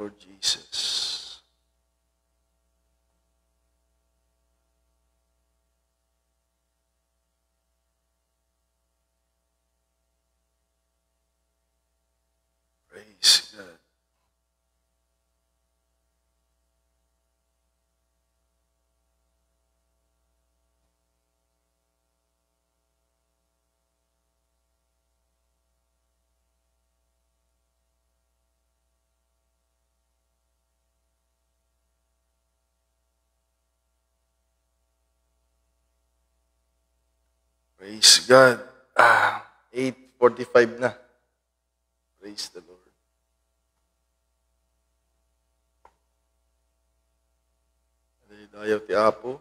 Lord Jesus. Praise God. Praise God. 8:45 na. Praise the Lord. Dayaw ti Apo.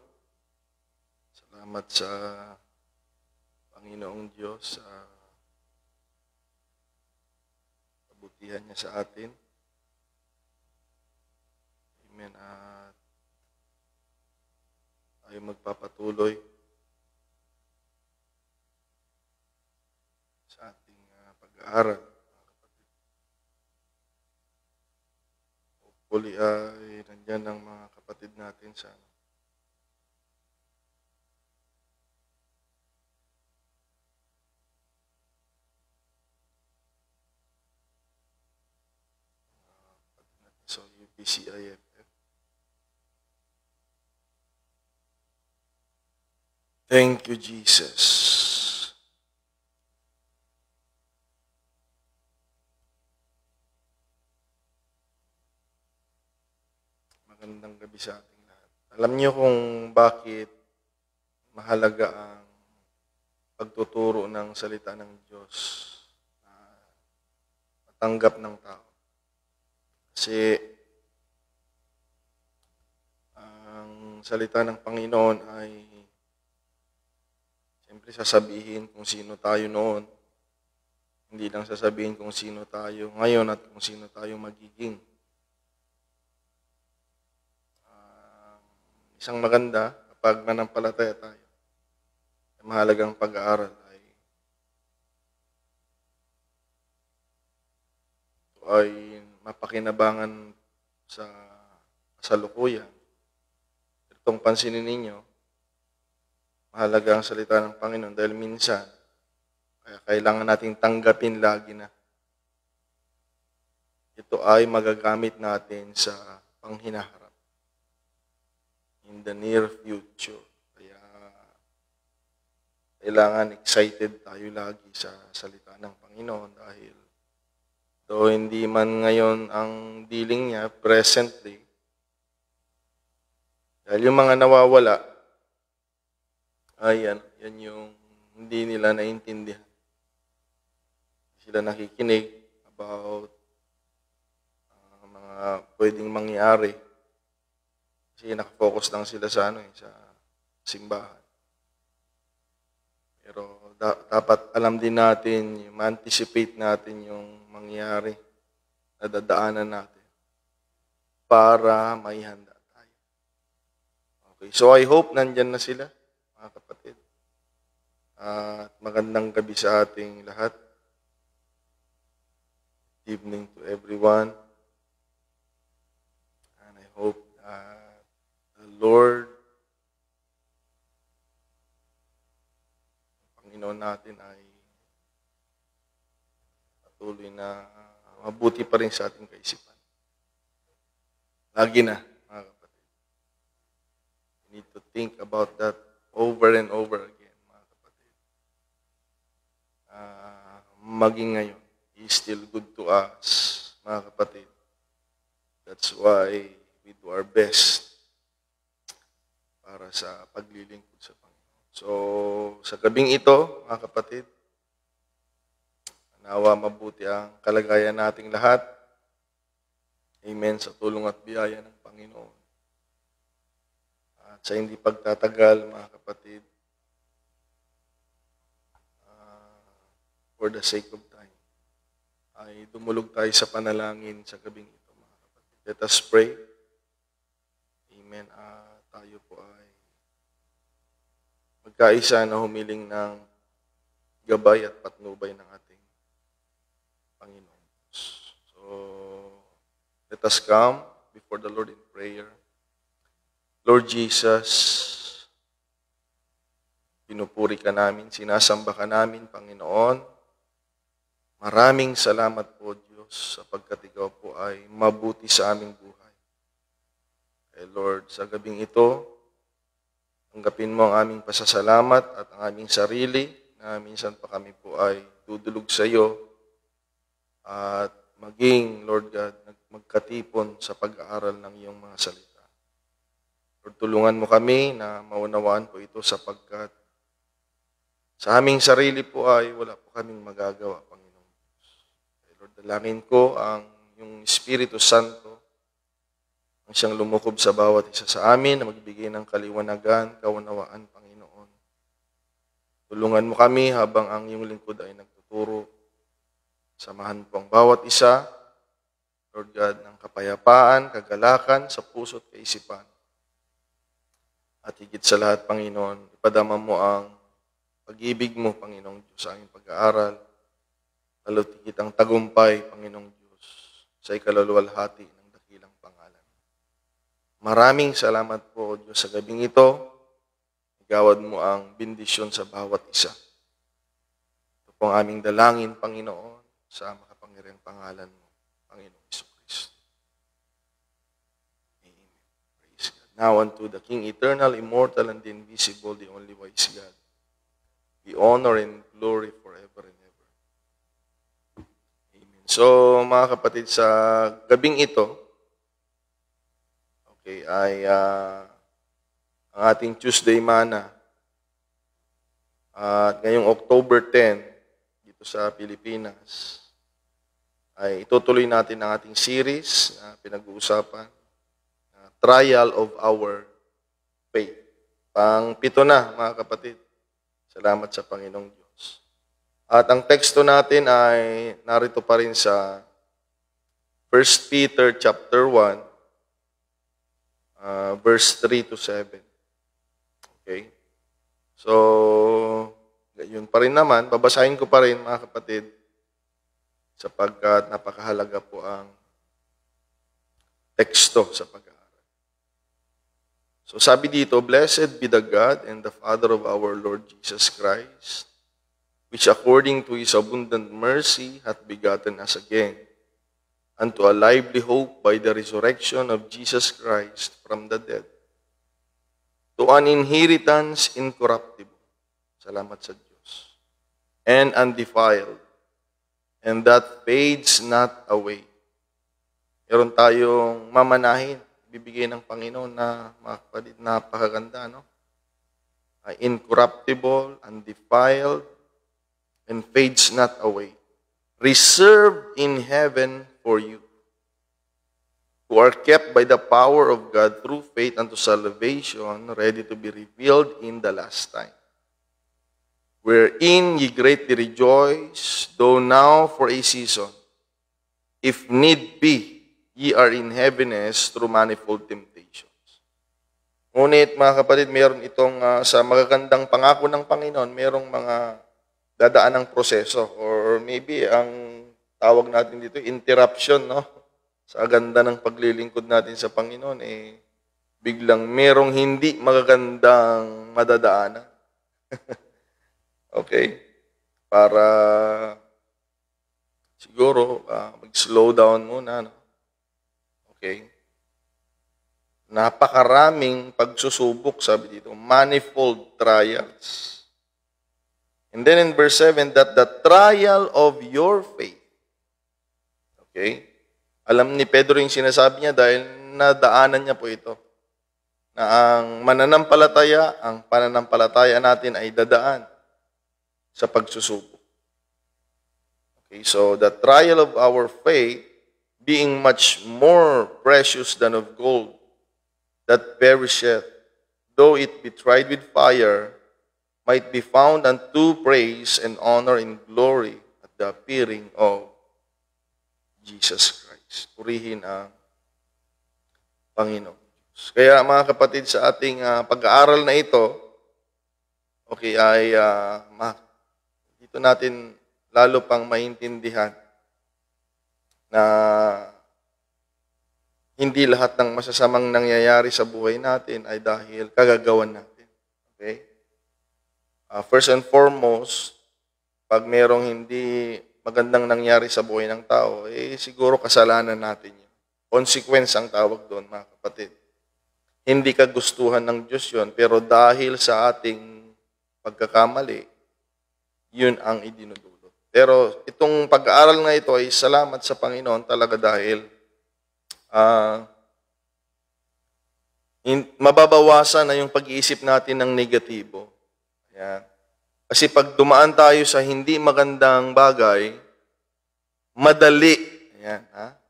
Salamat sa Panginoong Diyos sa kabutihan niya sa atin. Amen. At tayo magpapatuloy sa ating pag-aaral. Hopefully ay nandyan ang mga kapatid natin sa so UPCIFF. Thank you, Jesus. Magandang gabi sa ating lahat. Alam niyo kung bakit mahalaga ang pagtuturo ng salita ng Diyos na matanggap ng tao. Kasi ang salita ng Panginoon ay siyempre sasabihin kung sino tayo noon. Hindi lang sasabihin kung sino tayo ngayon at kung sino tayo magiging. Isang maganda kapag manampalataya tayo. Mahalagang pag-aaral ay mapakinabangan sa kasalukuyan. Itong pansinin ninyo, mahalaga ang salita ng Panginoon dahil minsan, kaya kailangan nating tanggapin lagi na ito ay magagamit natin sa panghinaharap. In the near future. Kaya kailangan excited tayo lagi sa salita ng Panginoon dahil though hindi man ngayon ang dealing niya presently, dahil yung mga nawawala, ay yan yung hindi nila naintindihan. Sila nakikinig about mga pwedeng mangyari. Kasi nakafocus lang sila sa sa simbahan. Pero dapat alam din natin, ma-anticipate natin yung mangyari na dadaanan natin para maihanda tayo. Okay, so I hope nandyan na sila, mga kapatid. At magandang gabi sa ating lahat. Evening to everyone. And I hope the Lord, Panginoon natin ay patuloy na mabuti pa rin sa ating kaisipan. Lagi na, mga kapatid. We need to think about that over and over again, mga kapatid. Maging ngayon is still good to us, mga kapatid. That's why we do our best para sa paglilingkod sa Panginoon. So, sa gabing ito, mga kapatid, nawa mabuti ang kalagayan nating lahat. Amen, sa tulong at biyaya ng Panginoon. At sa hindi pagtatagal, mga kapatid, for the sake of time, ay dumulog tayo sa panalangin sa gabing ito, mga kapatid. Let us pray. Amen. Tayo po ay magkaisa na humiling ng gabay at patnubay ng ating Panginoon. So, Let us come before the Lord in prayer. Lord Jesus, pinupuri ka namin, sinasamba ka namin, Panginoon. Maraming salamat po, Diyos, sapagkat ikaw po ay mabuti sa aming buhay. Lord, sa gabing ito, tanggapin mo ang aming pasasalamat at ang aming sarili na minsan pa kami po ay dudulog sa iyo at maging, Lord God, magkatipon sa pag-aaral ng iyong mga salita. Lord, tulungan mo kami na maunawaan po ito sapagkat sa aming sarili po ay wala po kaming magagawa, Panginoon Diyos. Lord, dalangin ko ang yung Espiritu Santo ang siyang lumukob sa bawat isa sa amin na magbigay ng kaliwanagan, kaunawaan, Panginoon. Tulungan mo kami habang ang iyong lingkod ay nagtuturo. Samahan po ang bawat isa, Lord God, ng kapayapaan, kagalakan sa puso at kaisipan. At higit sa lahat, Panginoon, ipadama mo ang pag-ibig mo, Panginoong Diyos, sa aming pag-aaral. Lalo't higit ang tagumpay, Panginoong Diyos, sa ikaluluwalhati ng dakilang pangalan. Maraming salamat po, Diyos, sa gabing ito. Igawad mo ang bendisyon sa bawat isa. Ito po ang aming dalangin, Panginoon, sa makapangyarihang pangalan mo, Panginoong Jesucristo. Amen. Praise God. Now unto the King, eternal, immortal, and invisible, the only wise God, be honor and glory forever and ever. Amen. So, mga kapatid, sa gabing ito, ay ang ating Tuesday Mana. At ngayong October 10, dito sa Pilipinas, ay itutuloy natin ang ating series na pinag-uusapan, Trial of Our Faith. Pang-pito na, mga kapatid. Salamat sa Panginoong Diyos. At ang teksto natin ay narito pa rin sa 1 Peter chapter 1, verse 3 to 7. Okay? So, yun pa rin naman. Babasahin ko pa rin, mga kapatid, sapagkat napakahalaga po ang teksto sa pag-aaral. So sabi dito, Blessed be the God and the Father of our Lord Jesus Christ, which according to His abundant mercy hath begotten us again, unto a lively hope by the resurrection of Jesus Christ from the dead, to an inheritance incorruptible, salamat sa Diyos, and undefiled, and that fades not away. Meron tayong mamanahin, bibigay ng Panginoon na mga kapatid, napakaganda, no? Incorruptible, undefiled, and fades not away. Reserved in heaven for you, who are kept by the power of God through faith unto salvation, ready to be revealed in the last time. Wherein ye greatly rejoice, though now for a season, if need be, ye are in heaviness through manifold temptations. Ngunit, mga kapatid, meron itong sa magagandang pangako ng Panginoon, merong mga dadaan ng proseso, or maybe ang tawag natin dito, interruption, no? Sa ganda ng paglilingkod natin sa Panginoon, biglang merong hindi magagandang madadaanan. Okay? Para siguro mag-slow down muna, no? Okay? Napakaraming pagsusubok, sabi dito, manifold trials. And then in verse 7, that the trial of your faith. Okay? Alam ni Pedro yung sinasabi niya dahil nadaanan niya po ito. Na ang pananampalataya natin ay dadaan sa pagsusubok. Okay, so the trial of our faith, being much more precious than of gold, that perisheth, though it be tried with fire, might be found unto praise and honor and glory at the appearing of Jesus Christ. Purihin ang Panginoon. Kaya mga kapatid, sa ating pag-aaral na ito, okay, ay dito natin lalo pang maintindihan na hindi lahat ng masasamang nangyayari sa buhay natin ay dahil kagagawan natin. Okay? First and foremost, pag merong hindi magandang nangyari sa buhay ng tao, siguro kasalanan natin yun. Consequence ang tawag doon, mga kapatid. Hindi kagustuhan ng Diyos yun, pero dahil sa ating pagkakamali, yun ang idinudulot. Pero itong pag-aaral nga ito ay salamat sa Panginoon talaga dahil mababawasan na yung pag-iisip natin ng negatibo. Ayan. Kasi pag dumaan tayo sa hindi magandang bagay,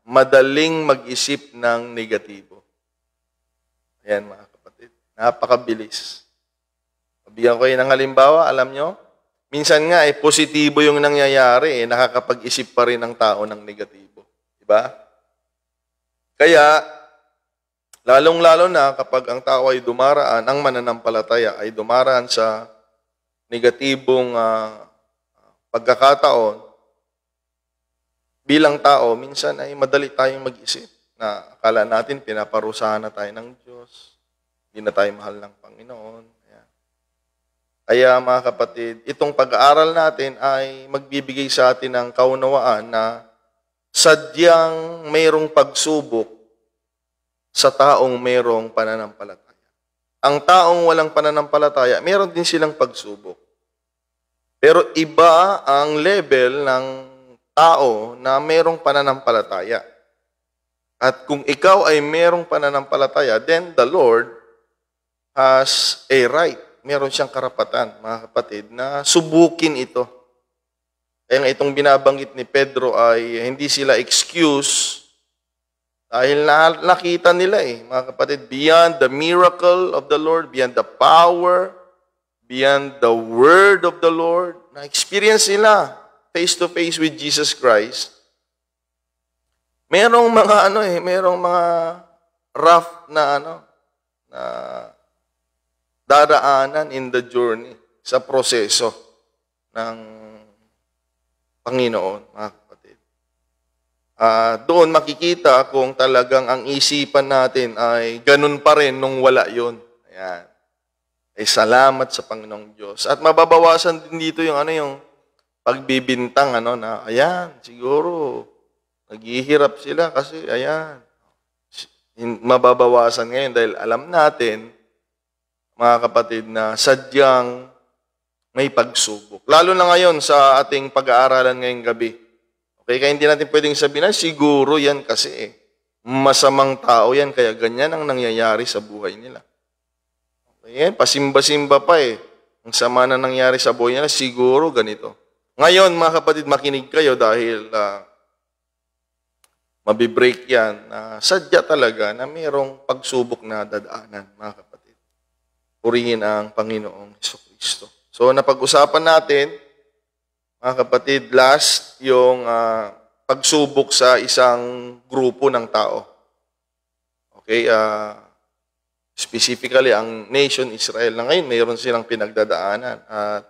madaling mag-isip ng negatibo. Ayan mga kapatid, napakabilis. Bigyan ko kayo ng halimbawa, alam nyo, minsan nga positibo yung nangyayari, nakakapag-isip pa rin ang tao ng negatibo. Diba? Kaya, lalong-lalo na kapag ang tao ay dumaraan, ang mananampalataya ay dumaraan sa negatibong pagkakataon, bilang tao, minsan ay madali tayong mag-isip na akala natin pinaparusahan na tayo ng Diyos, hindi na tayo mahal ng Panginoon. Kaya mga kapatid, itong pag-aaral natin ay magbibigay sa atin ng kaunawaan na sadyang mayroong pagsubok sa taong mayroong pananampalataya. Ang taong walang pananampalataya, mayroon din silang pagsubok. Pero iba ang level ng tao na mayroong pananampalataya. At kung ikaw ay mayroong pananampalataya, then the Lord has a right. Meron siyang karapatan, mga kapatid, na subukin ito. Kaya nga itong binabanggit ni Pedro ay hindi sila excuse dahil nakita nila mga kapatid, beyond the miracle of the Lord, beyond the power, beyond the word of the Lord, na-experience nila face to face with Jesus Christ. Merong mga merong mga rough na na daraanan in the journey sa proseso ng Panginoon, mga kapatid. Doon makikita kung talagang ang isipan natin ay ganun pa rin nung wala yun. Ayan. Salamat sa Panginoong Diyos. At mababawasan din dito yung yung pagbibintang na ayan, siguro naghihirap sila kasi ayan. Mababawasan ngayon dahil alam natin, mga kapatid, na sadyang may pagsubok. Lalo na ngayon sa ating pag-aaralan ngayong gabi. Okay, kaya hindi natin pwedeng sabihin na siguro yan kasi masamang tao yan, kaya ganyan ang nangyayari sa buhay nila. Okay, pasimba-simba pa ang sama na nangyari sa buhay nila, siguro ganito. Ngayon, mga kapatid, makinig kayo dahil mabibreak yan na sadya talaga na mayroong pagsubok na dadaanan, mga kapatid. Purihin ang Panginoong Jesucristo. So, napag-usapan natin, mga kapatid, last, yung pagsubok sa isang grupo ng tao. Okay, specifically, ang nation Israel na ngayon, mayroon silang pinagdadaanan at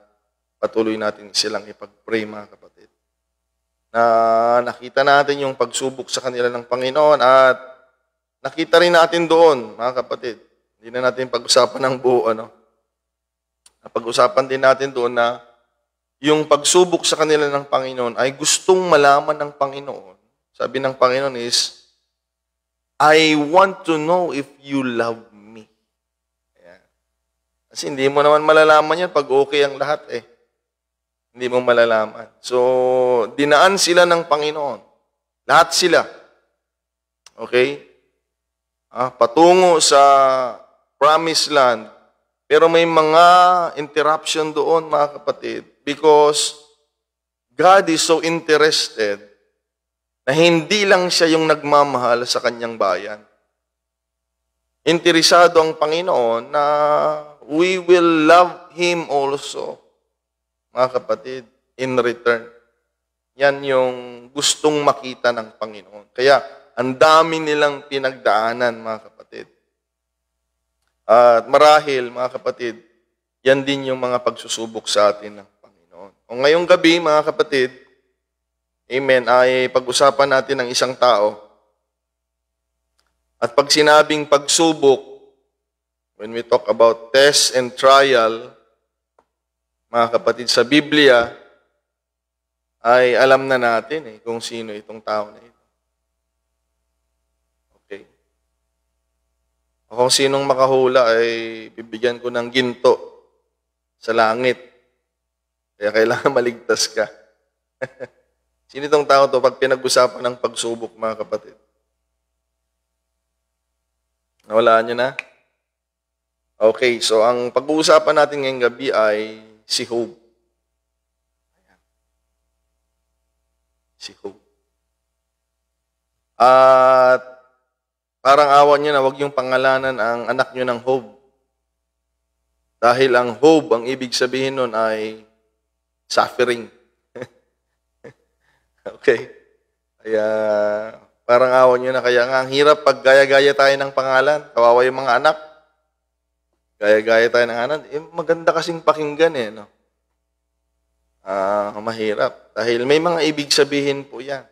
patuloy natin silang ipag-pray, mga kapatid. Na nakita natin yung pagsubok sa kanila ng Panginoon at nakita rin natin doon, mga kapatid, hindi na natin pag-usapan ng buo, Napag-usapan din natin doon na yung pagsubok sa kanila ng Panginoon ay gustong malaman ng Panginoon. Sabi ng Panginoon is, I want to know if you love me. Ayan. Kasi hindi mo naman malalaman yan pag okay ang lahat Hindi mo malalaman. So, dinaan sila ng Panginoon. Lahat sila. Okay? Patungo sa Promised Land. Pero may mga interruption doon, mga kapatid, because God is so interested na hindi lang siya yung nagmamahal sa kanyang bayan. Interesado ang Panginoon na we will love Him also, mga kapatid, in return. Yan yung gustong makita ng Panginoon. Kaya, ang dami nilang pinagdaanan, mga kapatid. At marahil, mga kapatid, yan din yung mga pagsusubok sa atin ng Panginoon. O ngayong gabi, mga kapatid, amen, ay pag-usapan natin ng isang tao At pag sinabing pagsubok, when we talk about test and trial, mga kapatid, sa Biblia, ay alam na natin kung sino itong tao na ito. Okay. O kung sinong makahula ay bibigyan ko ng ginto sa langit. Kaya kailangan maligtas ka. Sino itong tao to pag pinag-usapan ng pagsubok, mga kapatid? Nawalaan nyo na? Okay, so ang pag-uusapan natin ngayong gabi ay si Job. Ayan. Si Job. At parang awan nyo na wag yung pangalanan ang anak nyo ng Job. Dahil ang Job, ang ibig sabihin nun ay suffering. Okay? Kaya parang awan nyo na. Kaya nga ang hirap pag gaya-gaya tayo ng pangalan. Kawawa yung mga anak. Gaya-gaya tayo ng anak. Maganda kasing pakinggan no? Mahirap. Dahil may mga ibig sabihin po yan.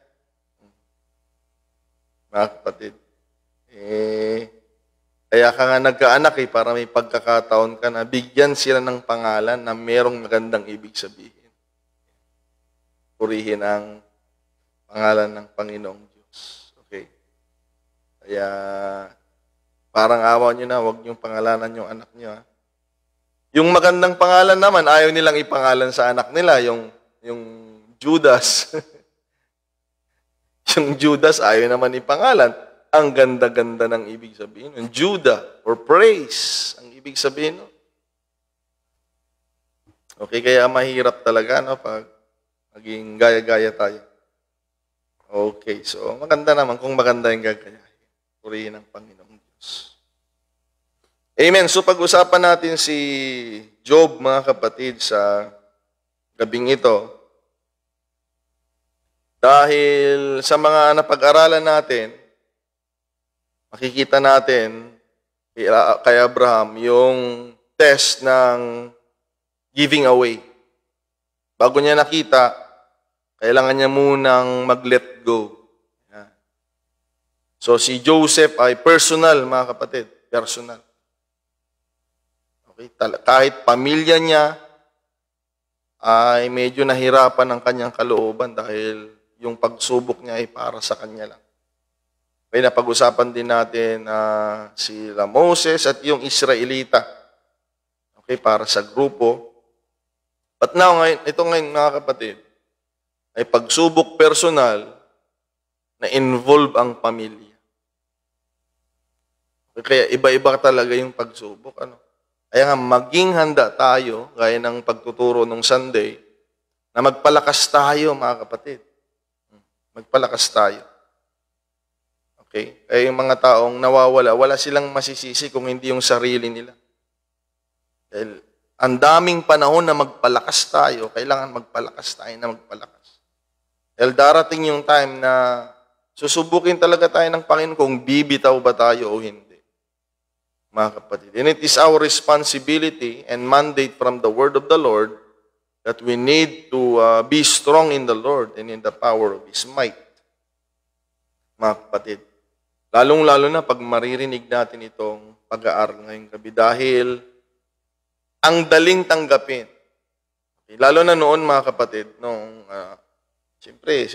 Mga kapatid. Kaya ka nga nagkaanak para may pagkakataon ka na bigyan sila ng pangalan na merong magandang ibig sabihin. Purihin ang pangalan ng Panginoong Diyos. Okay? Kaya parang awa nyo na, huwag niyong pangalanan yung anak nyo. Yung magandang pangalan naman, ayaw nilang ipangalan sa anak nila, yung Judas. Yung Judas, ayaw naman ipangalan. Ang ganda-ganda ng ibig sabihin. Yung Judah, or praise, ang ibig sabihin. Okay, kaya mahirap talaga, pag maging gaya-gaya tayo. Okay, so maganda naman kung maganda yung gagayahin. Purihin ng Panginoon. Amen. So pag-usapan natin si Job, mga kapatid, sa gabing ito. Dahil sa mga napag-aralan natin, makikita natin kay Abraham yung test ng giving away. Bago niya nakita, kailangan niya munang mag-let go. So si Joseph ay personal, mga kapatid. Personal. Okay? Kahit pamilya niya ay medyo nahirapan ang kanyang kalooban dahil yung pagsubok niya ay para sa kanya lang. Okay, napag-usapan din natin sila Moses at yung Israelita. Okay, para sa grupo. But now, ito ngayon, mga kapatid, ay pagsubok personal na involve ang pamilya. Kaya iba-iba talaga yung pagsubok. Kaya nga, maging handa tayo, gaya ng pagtuturo nung Sunday, na magpalakas tayo, mga kapatid. Magpalakas tayo. Okay? Kaya yung mga taong nawawala, wala silang masisisi kung hindi yung sarili nila. Dahil ang daming panahon na magpalakas tayo, kailangan magpalakas tayo na magpalakas. Dahil darating yung time na susubukin talaga tayo ng Panginoon kung bibitaw ba tayo o hindi. Mga kapatid. And it is our responsibility and mandate from the word of the Lord that we need to be strong in the Lord and in the power of His might. Mga kapatid. Lalong-lalo na pag maririnig natin itong pag-aaral ngayong gabi dahil ang daling tanggapin. Okay. Lalo na noon, mga kapatid, siyempre,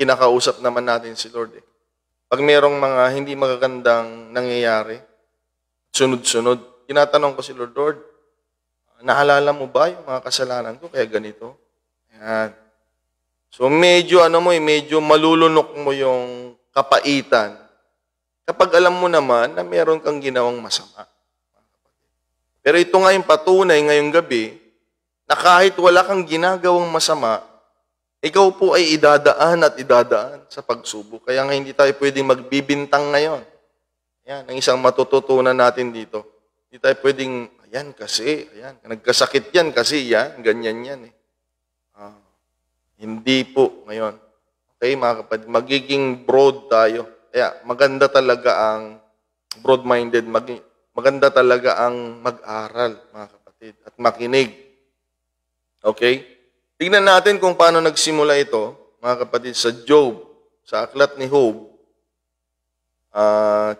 kinakausap naman natin si Lord. Pag merong mga hindi magagandang nangyayari, sunod-sunod, tinatanong ko si Lord, Lord, naalala mo ba yung mga kasalanan ko kaya ganito? Ayan. So medyo medyo malulunok mo yung kapaitan kapag alam mo naman na meron kang ginawang masama. Pero ito nga yung patunay ngayong gabi na kahit wala kang ginagawang masama, ikaw po ay idadaan at idadaan sa pagsubok. Kaya nga hindi tayo pwedeng magbibintang ngayon. Yan, ang isang matututunan natin dito. Hindi tayo pwedeng, nagkasakit yan kasi ganyan yan. Hindi po ngayon. Okay, mga kapatid, magiging broad tayo. Kaya maganda talaga ang broad-minded, maganda talaga ang mag-aral, mga kapatid, at makinig. Okay? Tignan natin kung paano nagsimula ito, mga kapatid, sa Job, sa aklat ni Job.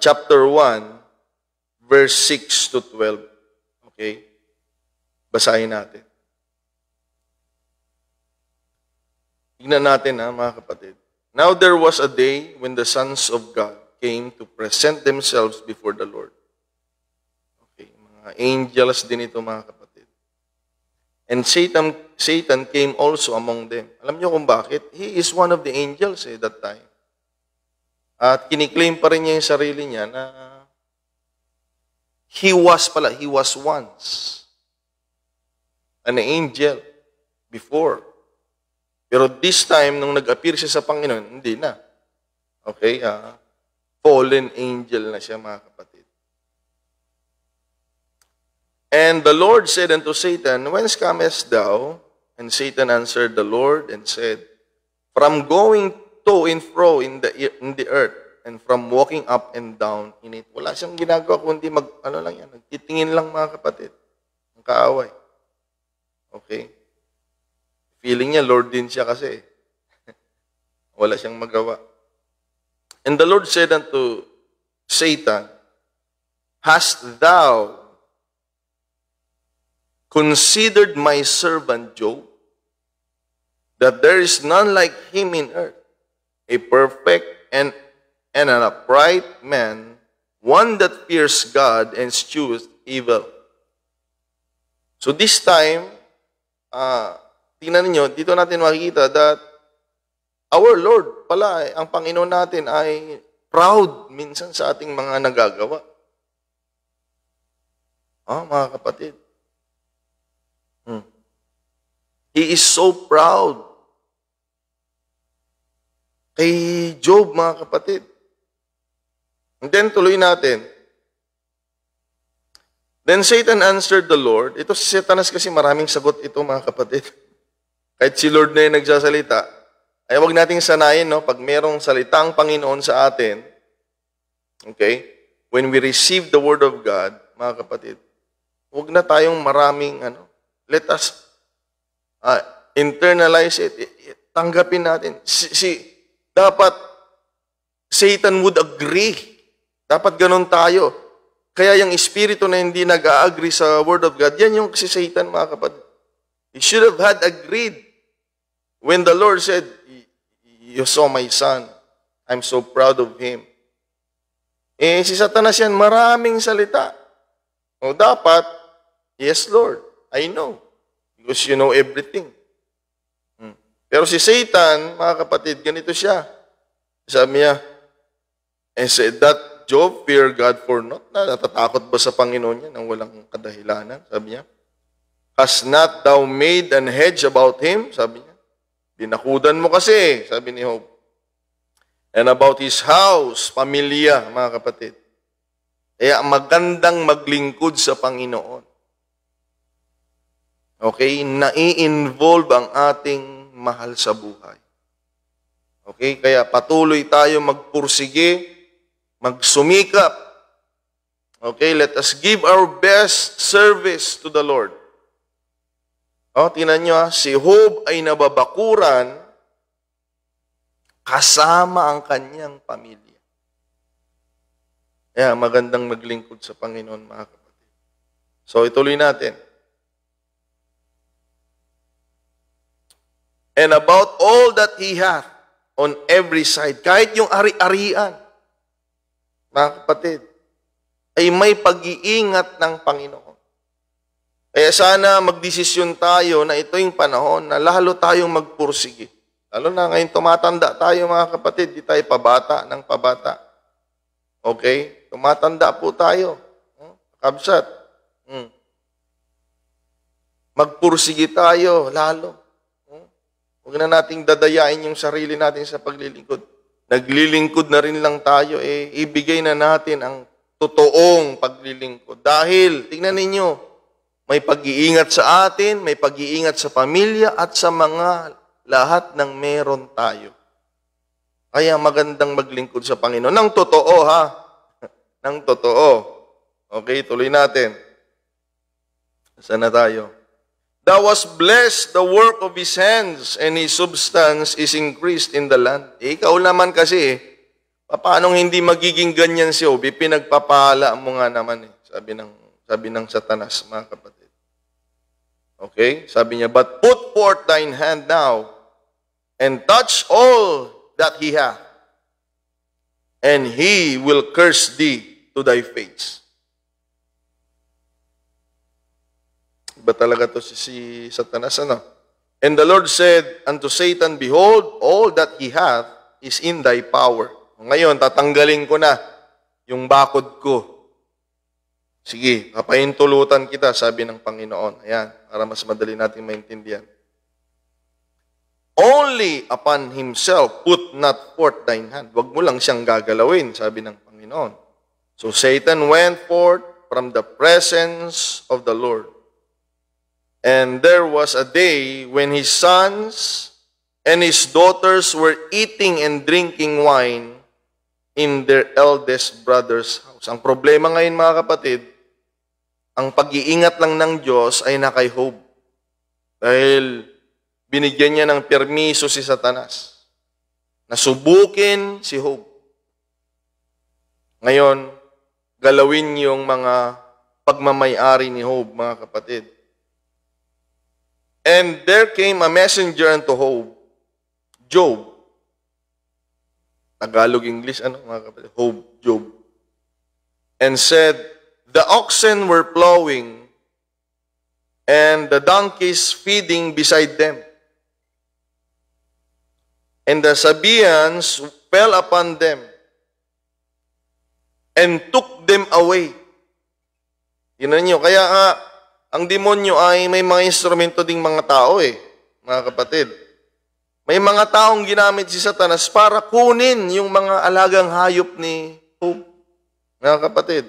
chapter 1, verse 6 to 12. Okay? Basahin natin. Tignan natin mga kapatid. Now there was a day when the sons of God came to present themselves before the Lord. Okay, mga angels din ito mga kapatid. And Satan came also among them. Alam niyo kung bakit? He is one of the angels that time. At kiniklaim pa rin niya yung sarili niya na he was once an angel before. Pero this time, nung nag-appear siya sa Panginoon, hindi na. Okay? Fallen angel na siya, mga kapatid. And the Lord said unto Satan, Whence comest thou? And Satan answered the Lord and said, From going to and fro in the earth, and from walking up and down in it. Wala siyang ginagawa kundi nagtitingin lang mga kapatid. Ang kaaway. Okay? Feeling niya, Lord din siya kasi. Wala siyang magawa. And the Lord said unto Satan, Hast thou considered my servant Job, that there is none like him in earth, a perfect and an upright man, one that fears God and eschews evil. So this time, tingnan ninyo, dito natin makikita that our Lord pala, ang Panginoon natin ay proud minsan sa ating mga nagagawa. Mga kapatid. He is so proud. Kay Job, mga kapatid. And then, tuloy natin. Then Satan answered the Lord. Ito si Satanas kasi maraming sagot ito, mga kapatid. Kahit si Lord na yung nagsasalita, ay huwag nating sanayin, no? Pag merong salitang Panginoon sa atin, okay, when we receive the Word of God, mga kapatid, huwag na tayong maraming, let us internalize it. Tanggapin natin. Dapat, Satan would agree. Dapat ganun tayo. Kaya yung espiritu na hindi nag-a-agree sa Word of God, yan yung si Satan, mga kapatid. He should have had agreed. When the Lord said, You saw my son, I'm so proud of him. Si Satanas yan, maraming salita. O dapat, yes Lord, I know. Because you know everything. Pero si Satan, mga kapatid, ganito siya. Sabi niya, and said that Job fear God for naught. Natatakot ba sa Panginoon niya nang walang kadahilanan? Sabi niya, Has not thou made an hedge about him? Sabi niya. Binakudan mo kasi, sabi ni Job. And about his house, pamilya, mga kapatid. Kaya magandang maglingkod sa Panginoon. Okay? Nai-involve ang ating mahal sa buhay. Okay? Kaya patuloy tayo magpursige, magsumikap. Okay? Let us give our best service to the Lord. Tingnan nyo, si Job ay nababakuran kasama ang kanyang pamilya. Kaya magandang maglingkod sa Panginoon, mga kapatid. So, ituloy natin. And about all that he hath on every side, kahit yung ari-arian, mga kapatid, ay may pag-iingat ng Panginoon. Kaya sana magdesisyon tayo na ito yung panahon na lalo tayong magpursige. Lalo na ngayon tumatanda tayo, mga kapatid, di tayo pabata ng pabata. Okay? Tumatanda po tayo. Kabsat. Magpursige tayo lalo. Huwag na nating dadayain yung sarili natin sa paglilingkod. Naglilingkod na rin lang tayo, ibigay na natin ang totoong paglilingkod. Dahil, tingnan ninyo, may pag-iingat sa atin, may pag-iingat sa pamilya, at sa mga lahat ng meron tayo. Kaya magandang maglingkod sa Panginoon. Nang totoo, ha? Nang totoo. Okay, tuloy natin. Saan na tayo? Thou hast blessed the work of his hands, and his substance is increased in the land. Ikaw naman kasi, Paano hindi magiging ganyan si Job? Pinagpapala mo nga naman eh. Sabi ng Satanas, mga kapatid. Okay? Sabi niya, but put forth thine hand now, and touch all that he hath, and he will curse thee to thy face. Iba talaga to si Satanas, ano? And the Lord said unto Satan, behold, all that he hath is in thy power. Ngayon, tatanggalin ko na yung bakod ko. Sige, papahintulutan kita, sabi ng Panginoon. Ayan, para mas madali natin maintindihan. Only upon himself put not forth thine hand. Huwag mo lang siyang gagalawin, sabi ng Panginoon. So Satan went forth from the presence of the Lord. And there was a day when his sons and his daughters were eating and drinking wine in their eldest brother's house. Ang problema ngayon, mga kapatid, ang pag-iingat lang ng Diyos ay na kay Job. Dahil binigyan niya ng permiso si Satanas na subukin si Job. Ngayon, galawin yung mga pagmamayari ni Job, mga kapatid. And there came a messenger unto Job. Tagalog, English, mga kapatid? Job. And said, the oxen were plowing, and the donkeys feeding beside them. And the Sabaeans fell upon them, and took them away. Tingnan nyo, kaya nga, ang demonyo ay may mga instrumento ding mga tao mga kapatid. May mga taong ginamit si Satanas para kunin yung mga alagang hayop ni Job. Mga kapatid.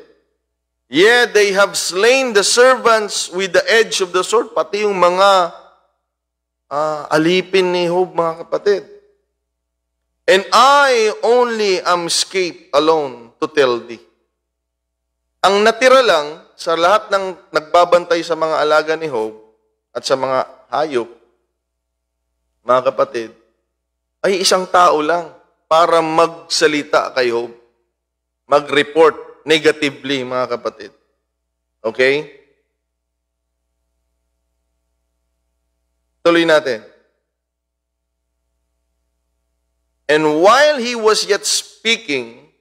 Yeah, they have slain the servants with the edge of the sword. Pati yung mga alipin ni Job, mga kapatid. And I only am escaped alone to tell thee. Ang natira lang sa lahat ng nagbabantay sa mga alaga ni Job at sa mga hayop, mga kapatid, ay isang tao lang para magsalita kay Job. Mag-report negatively, mga kapatid. Okay? Tuloy natin. And while he was yet speaking,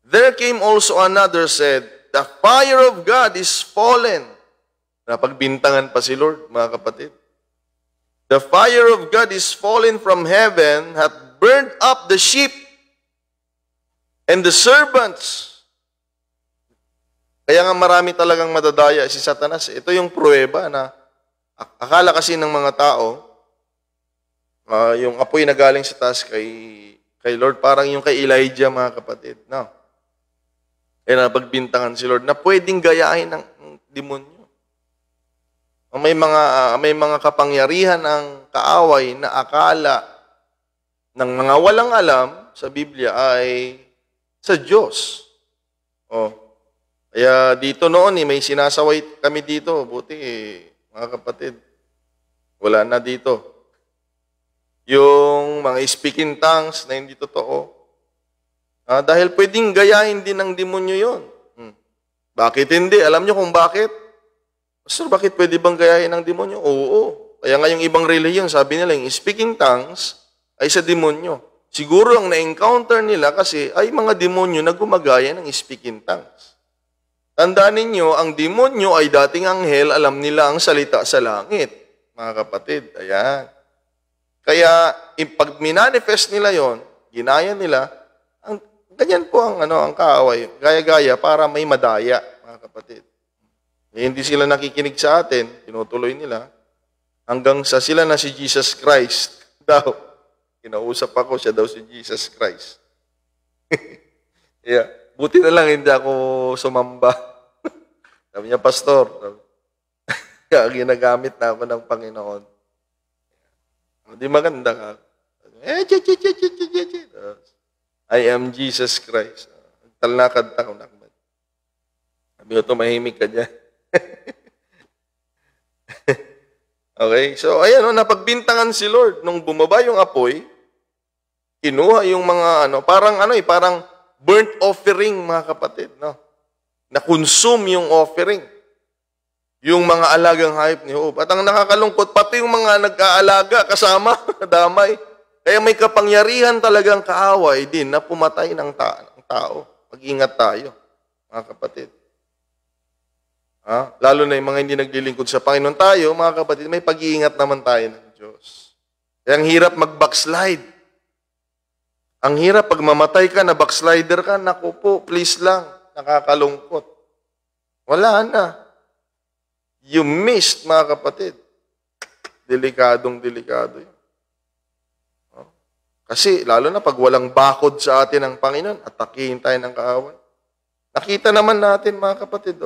there came also another said, the fire of God is fallen. Napagbintangan pa si Lord, mga kapatid. The fire of God is fallen from heaven, hath burned up the sheep and the servants. Kaya nga marami talagang madadaya si Satanas. Ito yung pruweba na akala kasi ng mga tao, yung apoy na galing sa taas kay Lord, parang yung kay Elijah, mga kapatid. No. Kaya napagbintangan si Lord na pwedeng gayahin ng demonyo. May mga kapangyarihan ng kaaway na akala ng mga walang alam sa Biblia ay sa Diyos. Kaya dito noon may sinasaway kami dito. Buti mga kapatid, wala na dito. Yung mga speaking tongues na hindi totoo. Dahil pwedeng gayahin din ng demonyo yun. Bakit hindi? Alam nyo kung bakit? Pastor, bakit pwede bang gayahin ng demonyo? Oo. Kaya nga yung ibang religion, sabi nila, yung speaking tongues ay sa demonyo. Siguro ang na-encounter nila kasi ay mga demonyo na gumagaya ng speaking tongues. Tandaan ninyo, ang demonyo ay dating anghel, alam nila ang salita sa langit. Mga kapatid, ayan. Kaya, pag minanifest nila yon, ginaya nila, ganyan po ang kaaway, gaya-gaya para may madaya, mga kapatid. Hindi sila nakikinig sa atin, tinutuloy nila, hanggang sa sila na si Jesus Christ daw. Kinausap ako, siya daw si Jesus Christ. Yeah. Buti na lang hindi ako sumamba. Sabi niya, Pastor, kaya ginagamit na ako ng Panginoon. Hindi maganda ka. I am Jesus Christ. Talakad ako na. Sabi ko, tumahimik ka dyan. Okay, so ayan, napagbintangan si Lord. Nung bumaba yung apoy, Kinuha yung mga parang burnt offering, mga kapatid, no? Na-consume yung offering. Yung mga alagang hayop ni Job. At ang nakakalungkot, pati yung mga nag-aalaga kasama, damay. Kaya may kapangyarihan talagang kaaway din na pumatay ng tao. Mag-ingat tayo, mga kapatid. Lalo na yung mga hindi naglilingkod sa Panginoon tayo, mga kapatid, may pag-iingat naman tayo ng Diyos. Kaya ang hirap mag-backslide. Ang hirap pag mamatay ka, na backslider ka, naku po, please lang, nakakalungkot. Wala na. You missed, mga kapatid. Delikadong-delikado yun. Kasi, lalo na pag walang bakod sa atin ng Panginoon, atakihin tayo ng kaaway. Nakita naman natin, mga kapatid,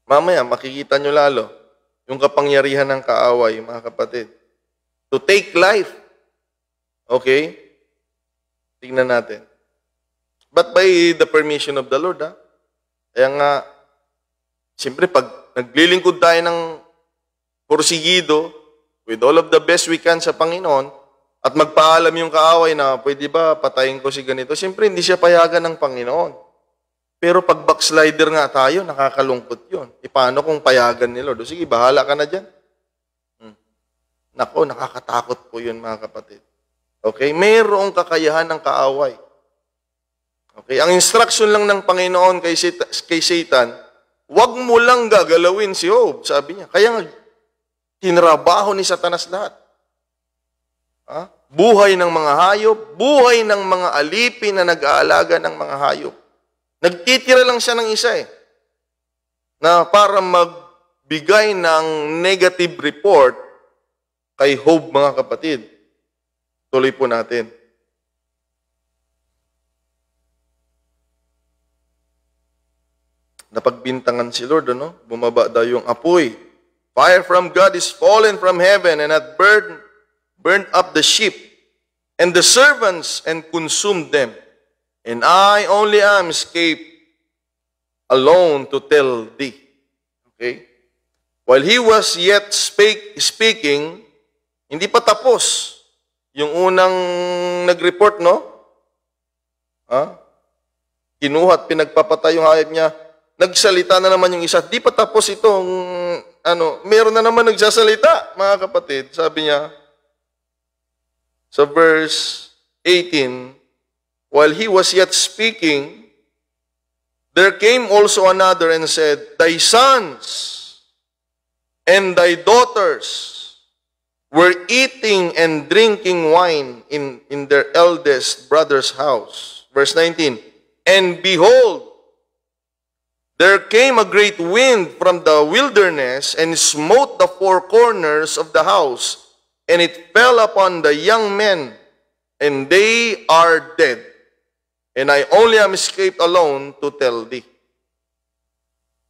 mamaya, makikita nyo lalo, yung kapangyarihan ng kaaway, mga kapatid. To take life. Okay? Tingnan natin. But by the permission of the Lord, Kaya nga, siyempre, pag naglilingkod tayo ng porsigido, with all of the best we can sa Panginoon, at magpaalam yung kaaway na, pwede ba patayin ko si ganito? Siyempre, hindi siya payagan ng Panginoon. Pero pag backslider nga tayo, nakakalungkot yun. Paano kung payagan ni Lord? Sige, bahala ka na dyan. Nako, nakakatakot po yun, mga kapatid. Okay? Mayroong kakayahan ng kaaway. Okay? Ang instruction lang ng Panginoon kay Satan, wag mo lang gagalawin si Job, sabi niya. Kaya nga, tinrabaho ni Satanas lahat. Buhay ng mga hayop, buhay ng mga alipin na nag-aalaga ng mga hayop. Nagtitira lang siya ng isa na para magbigay ng negative report kay Job, mga kapatid. Tuloy po natin. Napagbintangan si Lord, bumaba daw yung apoy. Fire from God is fallen from heaven and hath burned up the sheep and the servants and consumed them. And I only am escaped alone to tell thee. Okay? While he was yet speaking, hindi pa tapos yung unang nag-report, Kinuha at pinagpapatay yung hayop niya. Nagsalita na naman yung isa. Di pa tapos itong, meron na naman nagsasalita, mga kapatid. Sabi niya, sa verse 18, while he was yet speaking, there came also another and said, thy sons and thy daughters were eating and drinking wine in their eldest brother's house. Verse 19, and behold, there came a great wind from the wilderness and smote the four corners of the house, and it fell upon the young men, and they are dead. And I only am escaped alone to tell thee.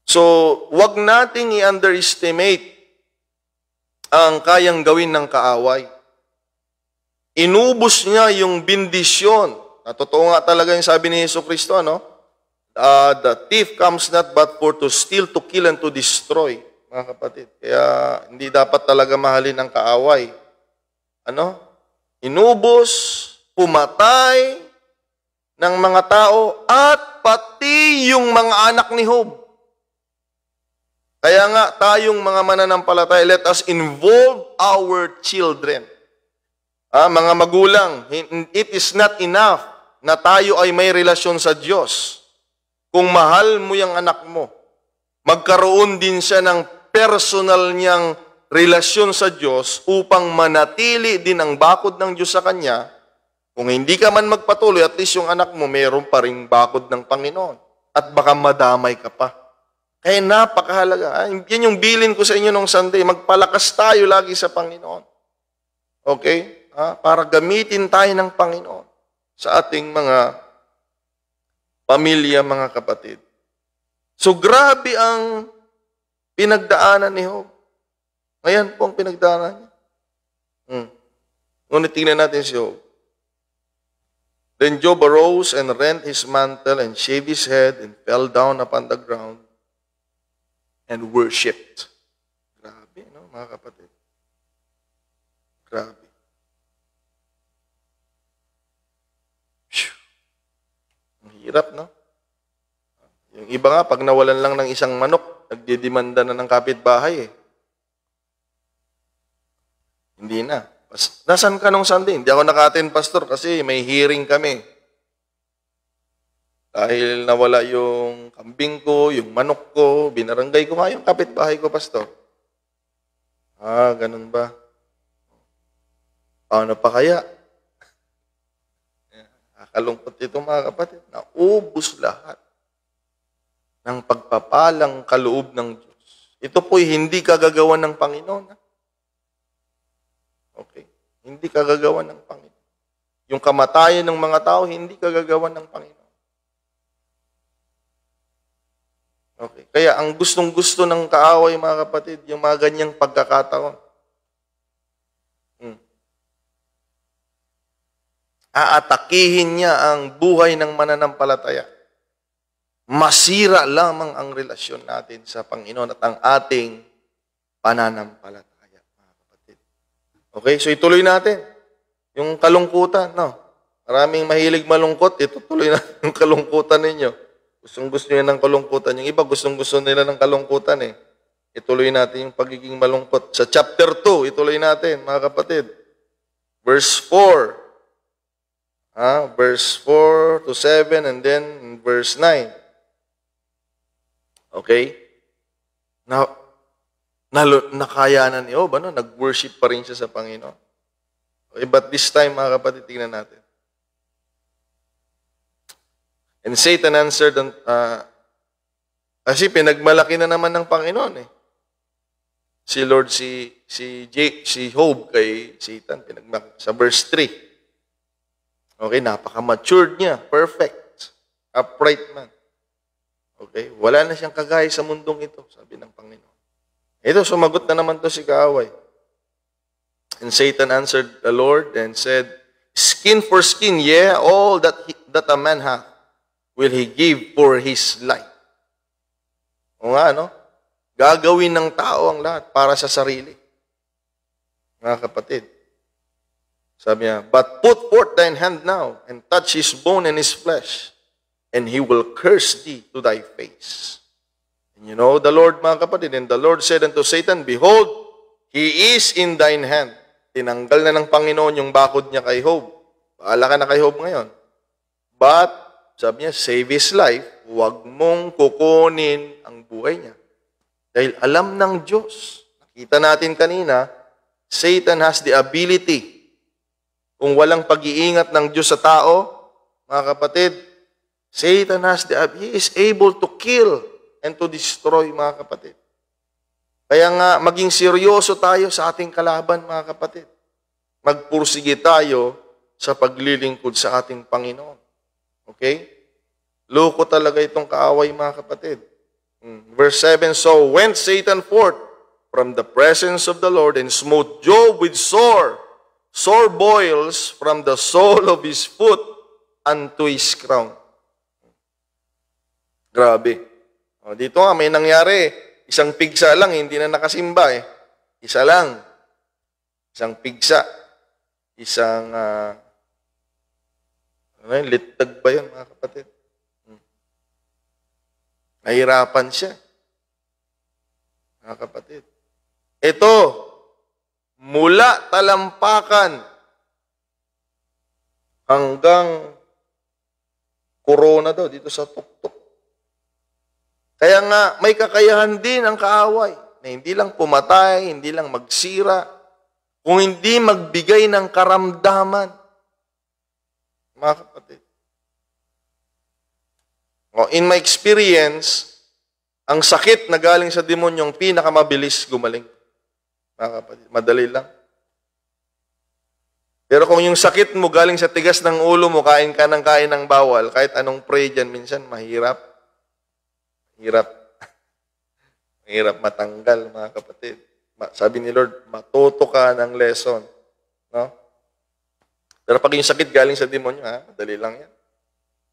So, wag nating i-underestimate ang kayang gawin ng kaaway. Inubos niya yung bendisyon. Totoo nga talaga yung sabi ni Jesucristo, the thief comes not but for to steal, to kill, and to destroy. Mga kapatid. Kaya hindi dapat talaga mahalin ang kaaway. Inubos, pumatay ng mga tao, at pati yung mga anak ni Job. Kaya nga, tayong mga mananampalataya, let us involve our children. Mga magulang, it is not enough na tayo ay may relasyon sa Diyos. Kung mahal mo yung anak mo, magkaroon din siya ng personal niyang relasyon sa Diyos upang manatili din ang bakod ng Diyos sa kanya. Kung hindi ka man magpatuloy, at least yung anak mo mayroon pa ring bakod ng Panginoon. At baka madamay ka pa. Kaya napakahalaga. Yan yung bilin ko sa inyo nung Sunday. Magpalakas tayo lagi sa Panginoon. Okay? Para gamitin tayo ng Panginoon sa ating mga pamilya, mga kapatid. So, grabe ang pinagdaanan ni Job. Ngayon po ang pinagdaanan niya. Ngunit tingnan natin si Job. Then Job arose and rent his mantle and shaved his head and fell down upon the ground and worshipped. Grabe, mga kapatid. Grabe. Hirap, no? Yung iba nga, pag nawalan lang ng isang manok, nagdidemanda na ng kapitbahay eh. Hindi na. Nasaan ka nung Sunday? Hindi ako naka-attend, Pastor, kasi may hearing kami. Dahil nawala yung kambing ko, yung manok ko, binaranggay ko nga yung kapitbahay ko, Pastor. Ah, ganun ba? Paano pa kaya? Nakalungkot ito, mga kapatid. Naubos lahat ng pagpapalang kaloob ng Diyos. Ito po'y hindi kagagawa ng Panginoon. Okay? Hindi kagagawa ng Panginoon. Yung kamatayan ng mga tao, hindi kagagawa ng Panginoon. Okay? Kaya ang gustong-gusto ng kaaway, mga kapatid, yung mga ganyang pagkakataon. Aatakihin niya ang buhay ng mananampalataya. Masira lamang ang relasyon natin sa Panginoon at ang ating pananampalataya, mga kapatid. Okay, so ituloy natin. Yung kalungkutan, no? Maraming mahilig malungkot, itutuloy natin yung kalungkutan ninyo. Gustong-gusto nyo ng kalungkutan. Yung iba, gustong-gusto nila ng kalungkutan eh. Ituloy natin yung pagiging malungkot. Sa chapter 2, ituloy natin, mga kapatid. Verse 4. Verse 4 to 7 and then verse 9. Okay? Nakayanan ni Job, nag-worship pa rin siya sa Panginoon. Okay, but this time, mga kapatid, tingnan natin. And Satan answered, kasi pinagmalaki na naman ng Panginoon eh. Si Job kay Satan, pinagmalaki. Sa verse 3. Okay, napaka-matured niya. Perfect. Upright man. Okay, wala na siyang kagaya sa mundong ito, sabi ng Panginoon. Ito, sumagot na naman to si kaaway. And Satan answered the Lord and said, skin for skin, yeah, all that a man hath will he give for his life. O nga, no? Gagawin ng tao ang lahat para sa sarili. Mga kapatid. Sabi niya, but put forth thine hand now, and touch his bone and his flesh, and he will curse thee to thy face. And you know the Lord, mga kapatid, and the Lord said unto Satan, behold, he is in thine hand. Tinanggal na ng Panginoon yung bakod niya kay Job. Paala ka na kay Job ngayon. But, sabi niya, save his life, huwag mong kukunin ang buhay niya. Dahil alam ng Diyos, nakita natin kanina, Satan has the ability. Kung walang pag-iingat ng Diyos sa tao, mga kapatid, Satan has he is able to kill and to destroy, mga kapatid. Kaya nga, maging seryoso tayo sa ating kalaban, mga kapatid. Magpursige tayo sa paglilingkod sa ating Panginoon. Okay? Loko talaga itong kaaway, mga kapatid. Verse 7, so went Satan forth from the presence of the Lord and smote Job with sore boils from the sole of his foot unto his crown. Grabe. O, dito nga, may nangyari. Isang pigsa lang, hindi na nakasimba eh. Isa lang. Isang pigsa. Isang, litag ba yun, mga kapatid? Nahirapan siya. Mga kapatid. Ito, mula talampakan hanggang corona daw dito sa tuktok. Kaya nga, may kakayahan din ang kaaway na hindi lang pumatay, hindi lang magsira, kung hindi magbigay ng karamdaman. Mga kapatid. In my experience, ang sakit na galing sa demonyong pinakamabilis gumaling. Mga kapatid, madali lang. Pero kung yung sakit mo galing sa tigas ng ulo mo, kain ka ng kain ng bawal, kahit anong pray dyan, minsan mahirap. Mahirap matanggal, mga kapatid. Sabi ni Lord, matuto ka ng lesson. No? Pero pag yung sakit galing sa demonyo, madali lang yan.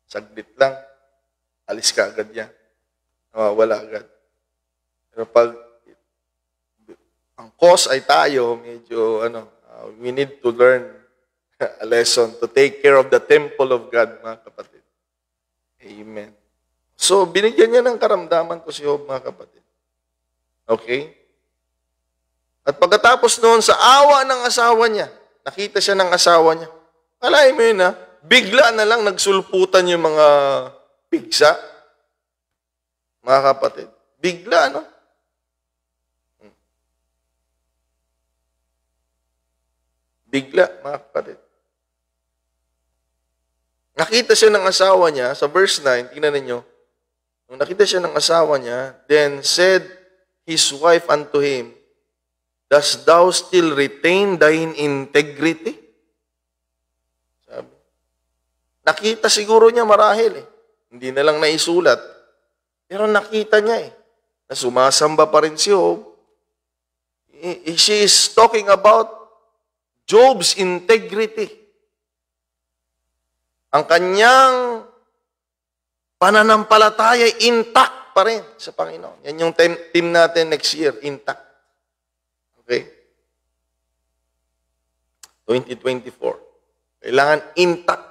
Saglit lang. Alis ka agad yan. Wala agad. Pero pag ang cause ay tayo, medyo, we need to learn a lesson to take care of the temple of God, mga kapatid. Amen. So, binigyan niya ng karamdaman ko si Job, mga kapatid. Okay? At pagkatapos noon, sa awa ng asawa niya, nakita siya ng asawa niya. Alain mo yun, ha? Bigla na lang nagsulputan yung mga pigsa. Mga kapatid. Bigla, no? Bigla, mga kapatid. Nakita siya ng asawa niya, sa verse 9, tingnan ninyo, nung nakita siya ng asawa niya, then said his wife unto him, dost thou still retain thine integrity? Sabi. Nakita siguro niya marahil eh. Hindi na lang naisulat. Pero nakita niya eh, na sumasamba pa rin si Job. She is talking about Job's integrity. Ang kanyang pananampalataya intact pa rin sa Panginoon. Yan yung team natin next year, intact. Okay? 2024. Kailangan intact.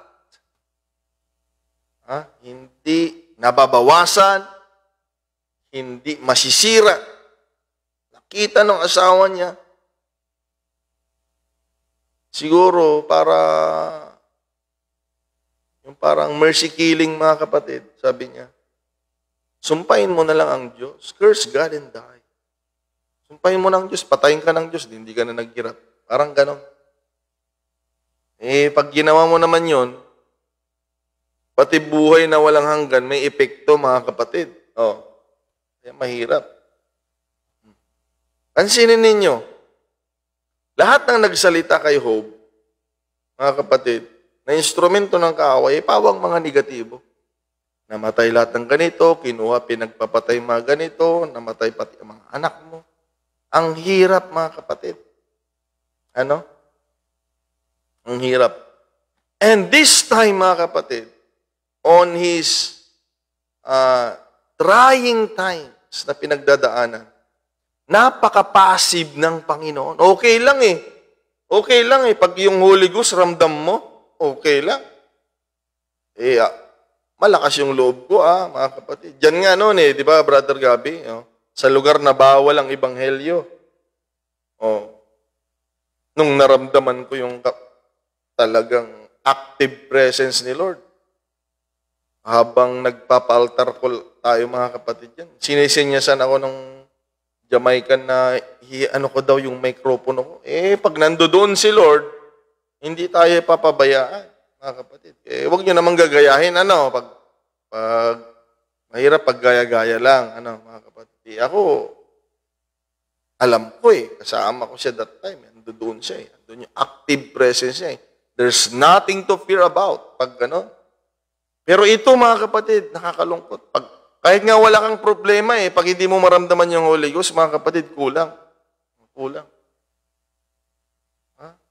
Hindi nababawasan, hindi masisira. Nakita ng asawa niya, siguro yung parang mercy killing, mga kapatid, sabi niya, sumpahin mo na lang ang Diyos. Curse God and die. Sumpahin mo ng Diyos, patayin ka ng Diyos, hindi ka na naghirap. Parang ganon. Pag ginawa mo naman yon, pati buhay na walang hanggan, may epekto, mga kapatid. Kaya mahirap. Pansinin ninyo, lahat ng nagsalita kay Job, mga kapatid, na instrumento ng kaaway, pawang mga negatibo. Namatay lahat ng ganito, kinuha, pinagpapatay mga ganito, namatay pati ang mga anak mo. Ang hirap, mga kapatid. Ano? Ang hirap. And this time, mga kapatid, on his trying times na pinagdadaanan, napaka-passive ng Panginoon. Okay lang eh. Okay lang eh. Pag yung Holy Ghost ramdam mo, okay lang. Malakas yung loob ko, mga kapatid. Diyan nga noon eh, di ba, Brother Gabi? Sa lugar na bawal ang ebanghelyo. Nung naramdaman ko yung talagang active presence ni Lord, habang nagpapaaltar ko tayo, mga kapatid yan, sinisinyasan ako ng Jamaican na ko daw yung microphone ko. Pag nandoon si Lord, hindi tayo papabayaan, mga kapatid. Huwag nyo namang gagayahin, pag mahirap pag gaya-gaya lang, mga kapatid. Ako, alam ko kasama ko siya that time. Nandoon siya Nandoon yung active presence niya There's nothing to fear about pag gano'n. Pero ito, mga kapatid, nakakalungkot. Kahit nga wala kang problema pag hindi mo maramdaman yung Holy Ghost, mga kapatid, kulang. Kulang.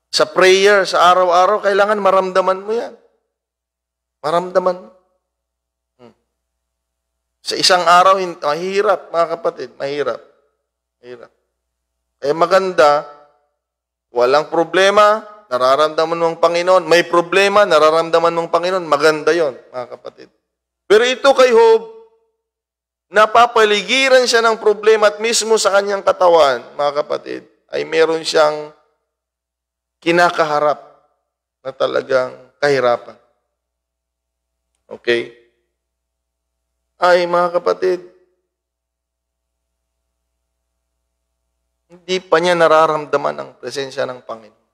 Sa prayer, sa araw-araw, kailangan maramdaman mo yan. Maramdaman mo. Sa isang araw, mahirap, mga kapatid, mahirap. Mahirap. Maganda, walang problema, nararamdaman mong Panginoon. May problema, nararamdaman mong Panginoon. Maganda yon, mga kapatid. Pero ito kay Job, napapaligiran siya ng problema at mismo sa kanyang katawan, mga kapatid, ay meron siyang kinakaharap na talagang kahirapan. Okay? Ay, mga kapatid, hindi pa niya nararamdaman ang presensya ng Panginoon.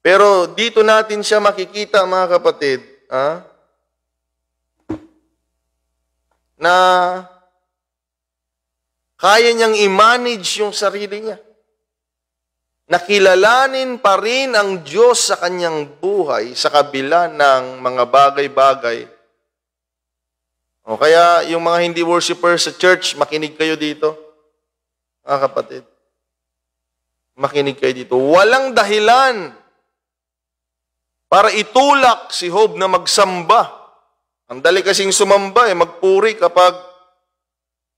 Pero dito natin siya makikita, mga kapatid, na kaya niyang i-manage yung sarili niya. Nakilalanin pa rin ang Diyos sa kanyang buhay sa kabila ng mga bagay-bagay. Kaya yung mga hindi worshipers sa church, makinig kayo dito. Mga kapatid, makinig kayo dito. Walang dahilan para itulak si Job na magsamba. Ang dali kasing sumamba magpuri kapag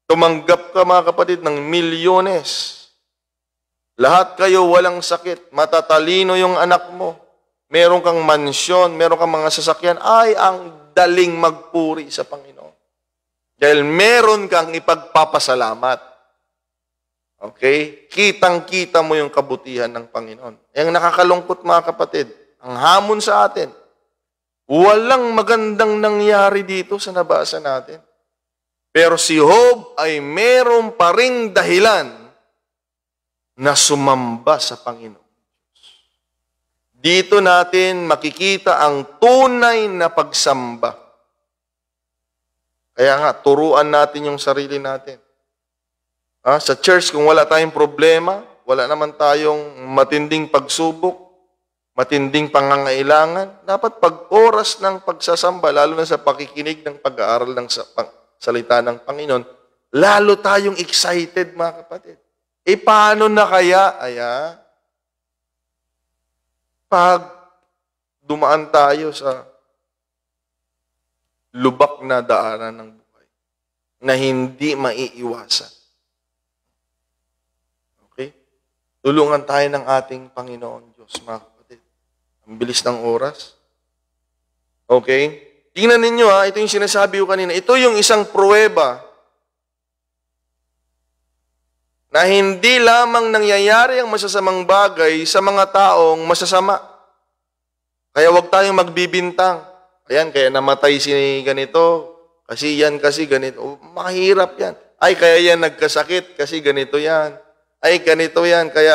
tumanggap ka, mga kapatid, ng milyones. Lahat kayo walang sakit, matatalino yung anak mo, meron kang mansyon, meron kang mga sasakyan, ay ang daling magpuri sa Panginoon. Dahil meron kang ipagpapasalamat. Okay? Kitang-kita mo yung kabutihan ng Panginoon. Yung nakakalungkot mga kapatid, ang hamon sa atin, walang magandang nangyari dito sa nabasa natin. Pero si Job ay meron pa ring dahilan na sumamba sa Panginoon. Dito natin makikita ang tunay na pagsamba. Kaya nga, turuan natin yung sarili natin. Sa church, kung wala tayong problema, wala naman tayong matinding pagsubok, matinding pangangailangan, dapat pag oras ng pagsasamba, lalo na sa pakikinig ng pag-aaral ng salita ng Panginoon, lalo tayong excited, mga kapatid. Paano na kaya? Pag dumaan tayo sa lubak na daanan ng buhay na hindi maiiwasan. Okay? Tulungan tayo ng ating Panginoon Diyos, mga kapatid. Ang bilis ng oras. Okay? Tingnan ninyo ito yung sinasabi ko kanina. Ito yung isang pruweba na hindi lamang nangyayari ang masasamang bagay sa mga taong masasama. Kaya huwag tayong magbibintang. Ayan, kaya namatay si ganito, kasi ganito. Mahirap yan. Kaya yan nagkasakit, kasi ganito yan. Ganito yan, kaya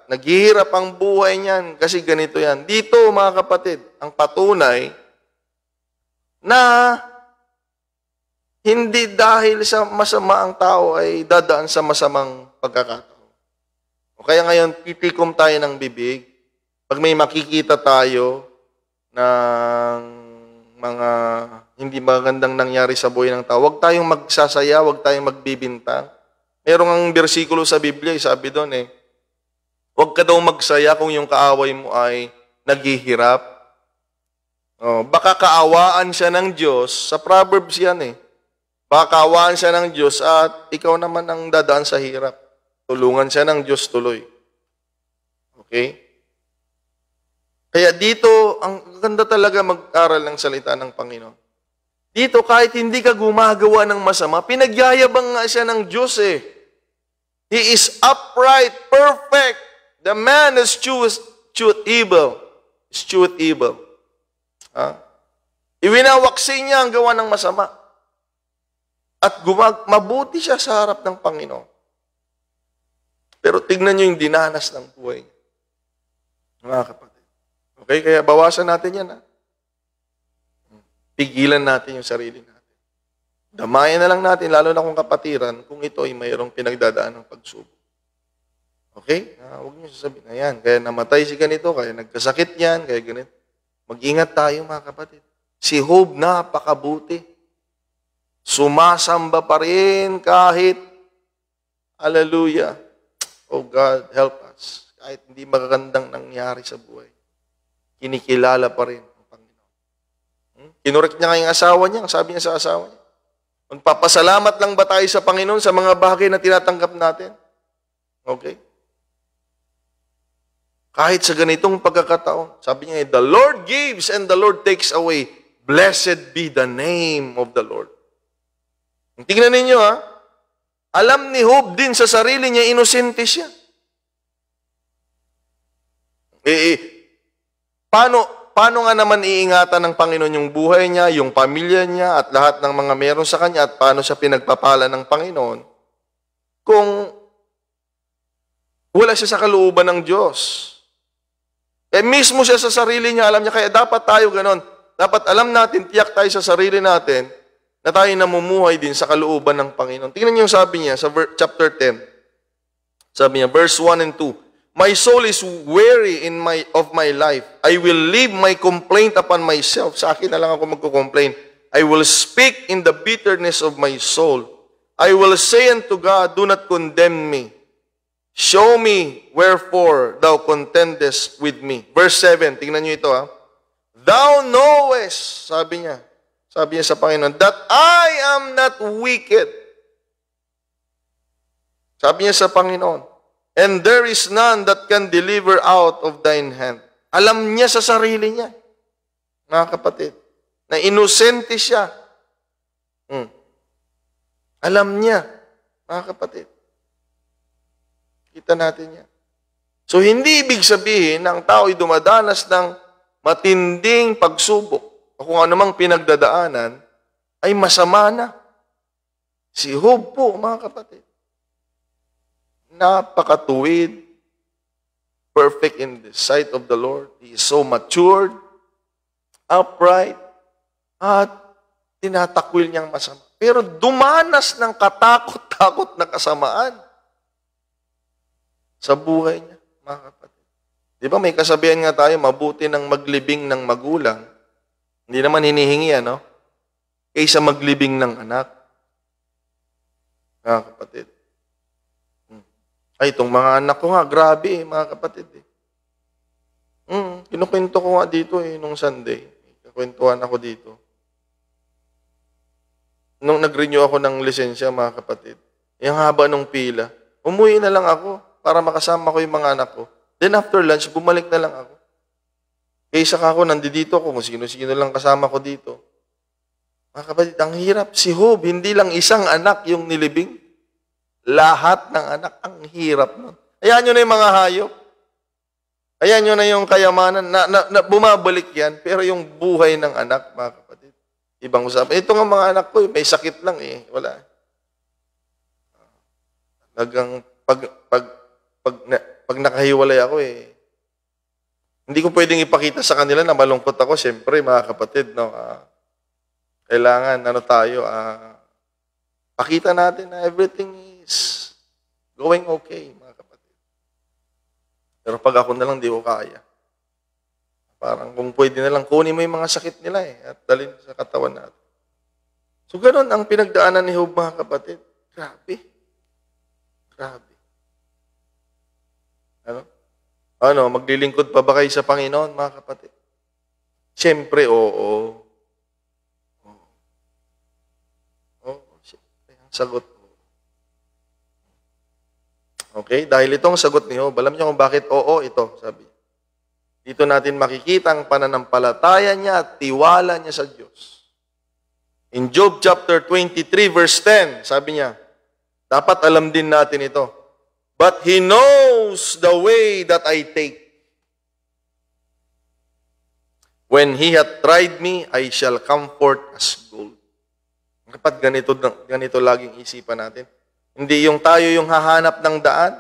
naghihirap ang buhay niyan, kasi ganito yan. Dito, mga kapatid, ang patunay na hindi dahil sa masama ang tao ay dadaan sa masamang pagkakataon. O kaya ngayon, titikom tayo ng bibig. Pag may makikita tayo ng mga hindi magandang nangyari sa buhay ng tao, huwag tayong magsasaya, huwag tayong magbibintang. Merong ang bersikulo sa Biblia, sabi doon huwag ka daw magsaya kung yung kaaway mo ay naghihirap. Baka kaawaan siya ng Diyos, sa Proverbs yan Baka kaawaan siya ng Diyos at ikaw naman ang dadaan sa hirap. Tulungan siya ng Diyos tuloy. Okay? Kaya dito, ang ganda talaga mag-aral ng salita ng Panginoon. Dito, kahit hindi ka gumagawa ng masama, pinagyayabang nga siya ng Diyos He is upright, perfect. The man is cheweth evil. Iwinawaksi niya ang gawa ng masama. At mabuti siya sa harap ng Panginoon. Pero tignan niyo yung dinanas ng buhay niya. Mga kapatid. Okay, kaya bawasan natin yan. Pigilan natin yung sarili natin. Damayan na lang natin, lalo na kung kapatiran, kung ito ay mayroong pinagdadaan ng pagsubok. Okay? Huwag niyo sasabihin, ayan, kaya namatay si ganito, kaya nagkasakit yan, kaya ganito. Mag-ingat tayo, mga kapatid. Si Job, napakabuti. Sumasamba pa rin kahit, hallelujah. Oh God, help us. Kahit hindi magagandang nangyari sa buhay, kinikilala pa rin ang Panginoon. Kinurek niya ngayong asawa niya, sabi niya sa asawa niya, magpapasalamat lang ba tayo sa Panginoon sa mga bagay na tinatanggap natin? Okay? Kahit sa ganitong pagkakataon, sabi niya, the Lord gives and the Lord takes away. Blessed be the name of the Lord. Tingnan ninyo alam ni Job din sa sarili niya, inosente siya. Paano nga naman iingatan ng Panginoon yung buhay niya, yung pamilya niya, at lahat ng mga meron sa kanya, at paano siya pinagpapala ng Panginoon kung wala siya sa kalooban ng Diyos? Mismo siya sa sarili niya, alam niya, kaya dapat tayo ganon. Dapat alam natin, tiyak tayo sa sarili natin, na tayo namumuhay din sa kalooban ng Panginoon. Tingnan niyo yung sabi niya sa chapter 10. Sabi niya, verse 1 and 2. My soul is weary of my life. I will leave my complaint upon myself. Sa akin na lang ako magko-complain. I will speak in the bitterness of my soul. I will say unto God, do not condemn me. Show me wherefore thou contendest with me. Verse 7, tingnan niyo ito Thou knowest, sabi niya sa Panginoon, that I am not wicked. Sabi niya sa Panginoon, and there is none that can deliver out of thine hand. Alam niya sa sarili niya, mga kapatid, na na inosente siya. Alam niya, mga kapatid. Kita natin yan. So, hindi ibig sabihin na ang tao ay dumadanas ng matinding pagsubok o kung anumang pinagdadaanan ay masama na. Si Job po, mga kapatid, napakatuwid, perfect in the sight of the Lord. He is so matured, upright, at tinatakwil niyang masama. Pero dumanas ng katakot-takot na kasamaan sa buhay niya, mga kapatid. Di ba may kasabihan nga tayo, mabuti ng maglibing ng magulang, hindi naman hinihingi, ano? Kaysa maglibing ng anak. Mga kapatid. Ay, itong mga anak ko nga, grabe mga kapatid. Kinukwento ko nga dito nung Sunday. Kwentuhan ako dito. Nung nag-renew ako ng lisensya, mga kapatid, yung haba nung pila, umuwi na lang ako para makasama ko yung mga anak ko. Then after lunch, bumalik na lang ako. Kaysa ako, nandito ako, kung sino-sino lang kasama ko dito. Mga kapatid, ang hirap. Si Job, hindi lang isang anak yung nilibing. Lahat ng anak, ang hirap nun. Ayan nyo na yung mga hayop. Ayan nyo na yung kayamanan. Na bumabalik yan, pero yung buhay ng anak, mga kapatid, ibang usapan. Ito nga mga anak ko, may sakit lang Wala. Nagang, pag nakahiwalay ako hindi ko pwedeng ipakita sa kanila na malungkot ako. Siyempre, mga kapatid, no, kailangan, tayo, pakita natin na everything is going okay, mga kapatid. Pero pag ako na lang, di ko kaya. Parang kung pwede na lang, kunin mo yung mga sakit nila at dalhin sa katawan natin. So, ganun ang pinagdaanan ni Job, mga kapatid. Grabe. Grabe. Maglilingkod pa ba kayo sa Panginoon, mga kapatid? Siyempre, oo. Siyempre, ang sagot. Okay? Dahil itong sagot ni Job, alam niyo kung bakit oo ito, sabi. Dito natin makikita ang pananampalataya niya at tiwala niya sa Diyos. In Job chapter 23, verse 10, sabi niya, dapat alam din natin ito. But He knows the way that I take. When He hath tried me, I shall come forth as gold. Kapag ganito laging isipan natin. Hindi yung tayo yung hahanap ng daan,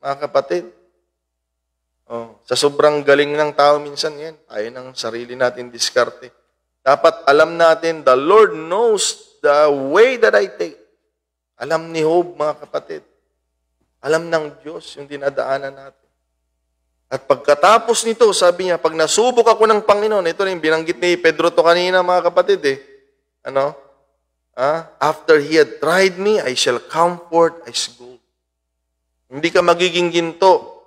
mga kapatid. Sa sobrang galing ng tao minsan yan, tayo ng sarili natin diskarte. Dapat alam natin, the Lord knows the way that I take. Alam ni Job, mga kapatid. Alam ng Diyos yung dinadaanan natin. At pagkatapos nito, sabi niya, pag nasubok ako ng Panginoon, ito na yung binanggit ni Pedro to kanina, mga kapatid After He had tried me, I shall come forth as gold. Hindi ka magiging ginto.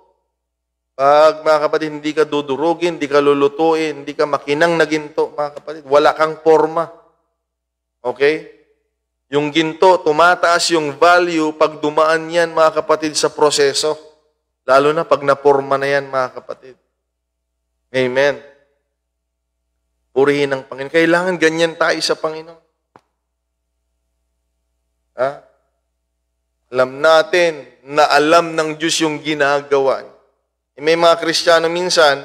Pag, mga kapatid, hindi ka dudurugin, hindi ka lulutuin, hindi ka makinang na ginto, mga kapatid. Wala kang forma. Okay? Yung ginto, tumataas yung value pag dumaan yan, mga kapatid, sa proseso. Lalo na pag naporma na yan, mga kapatid. Amen. Purihin ang Panginoon. Kailangan ganyan tayo sa Panginoon. Alam natin na alam ng Diyos yung ginagawa. May mga Kristiyano minsan,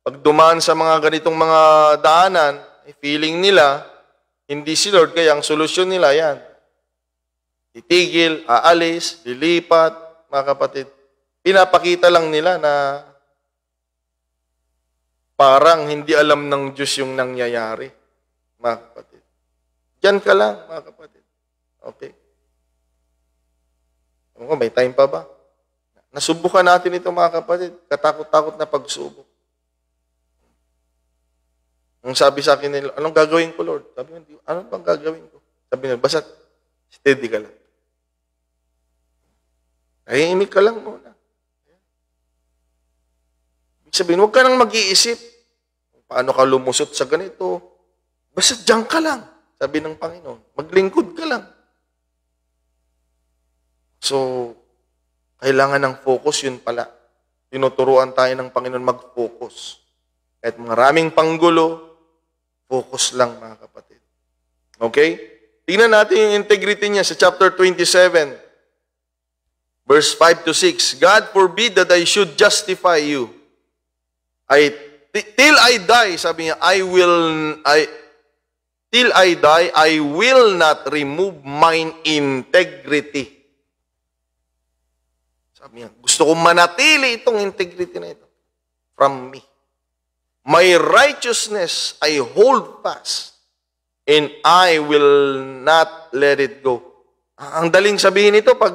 pag dumaan sa mga ganitong mga daanan, feeling nila, hindi si Lord, kaya ang solusyon nila yan. Titigil, aalis, lilipat, mga kapatid. Pinapakita lang nila na parang hindi alam ng Diyos yung nangyayari, mga kapatid. Diyan ka lang, mga kapatid. Okay? May time pa ba? Nasubukan natin ito, mga kapatid. Katakot-takot na pagsubok. Nung sabi sa akin nila, anong gagawin ko, Lord? Sabi ko, ano bang gagawin ko? Sabi nila, basta steady ka lang. Tahimik ka lang muna. Ibig sabihin, huwag ka nang mag-iisip. Paano ka lumusot sa ganito? Basta diyan ka lang, sabi ng Panginoon. Maglingkod ka lang. So, kailangan ng focus, yun pala. Tinuturuan tayo ng Panginoon mag-focus. Kahit maraming panggulo, Focus lang, mga kapatid. Okay? Tingnan natin yung integrity niya sa chapter 27, verse 5 to 6. God forbid that I should justify you. Till I die, sabi niya, till I die, I will not remove mine integrity. Sabi niya, gusto kong manatili itong integrity na ito from me. My righteousness I hold fast, and I will not let it go. Ang daling sabihin ito pag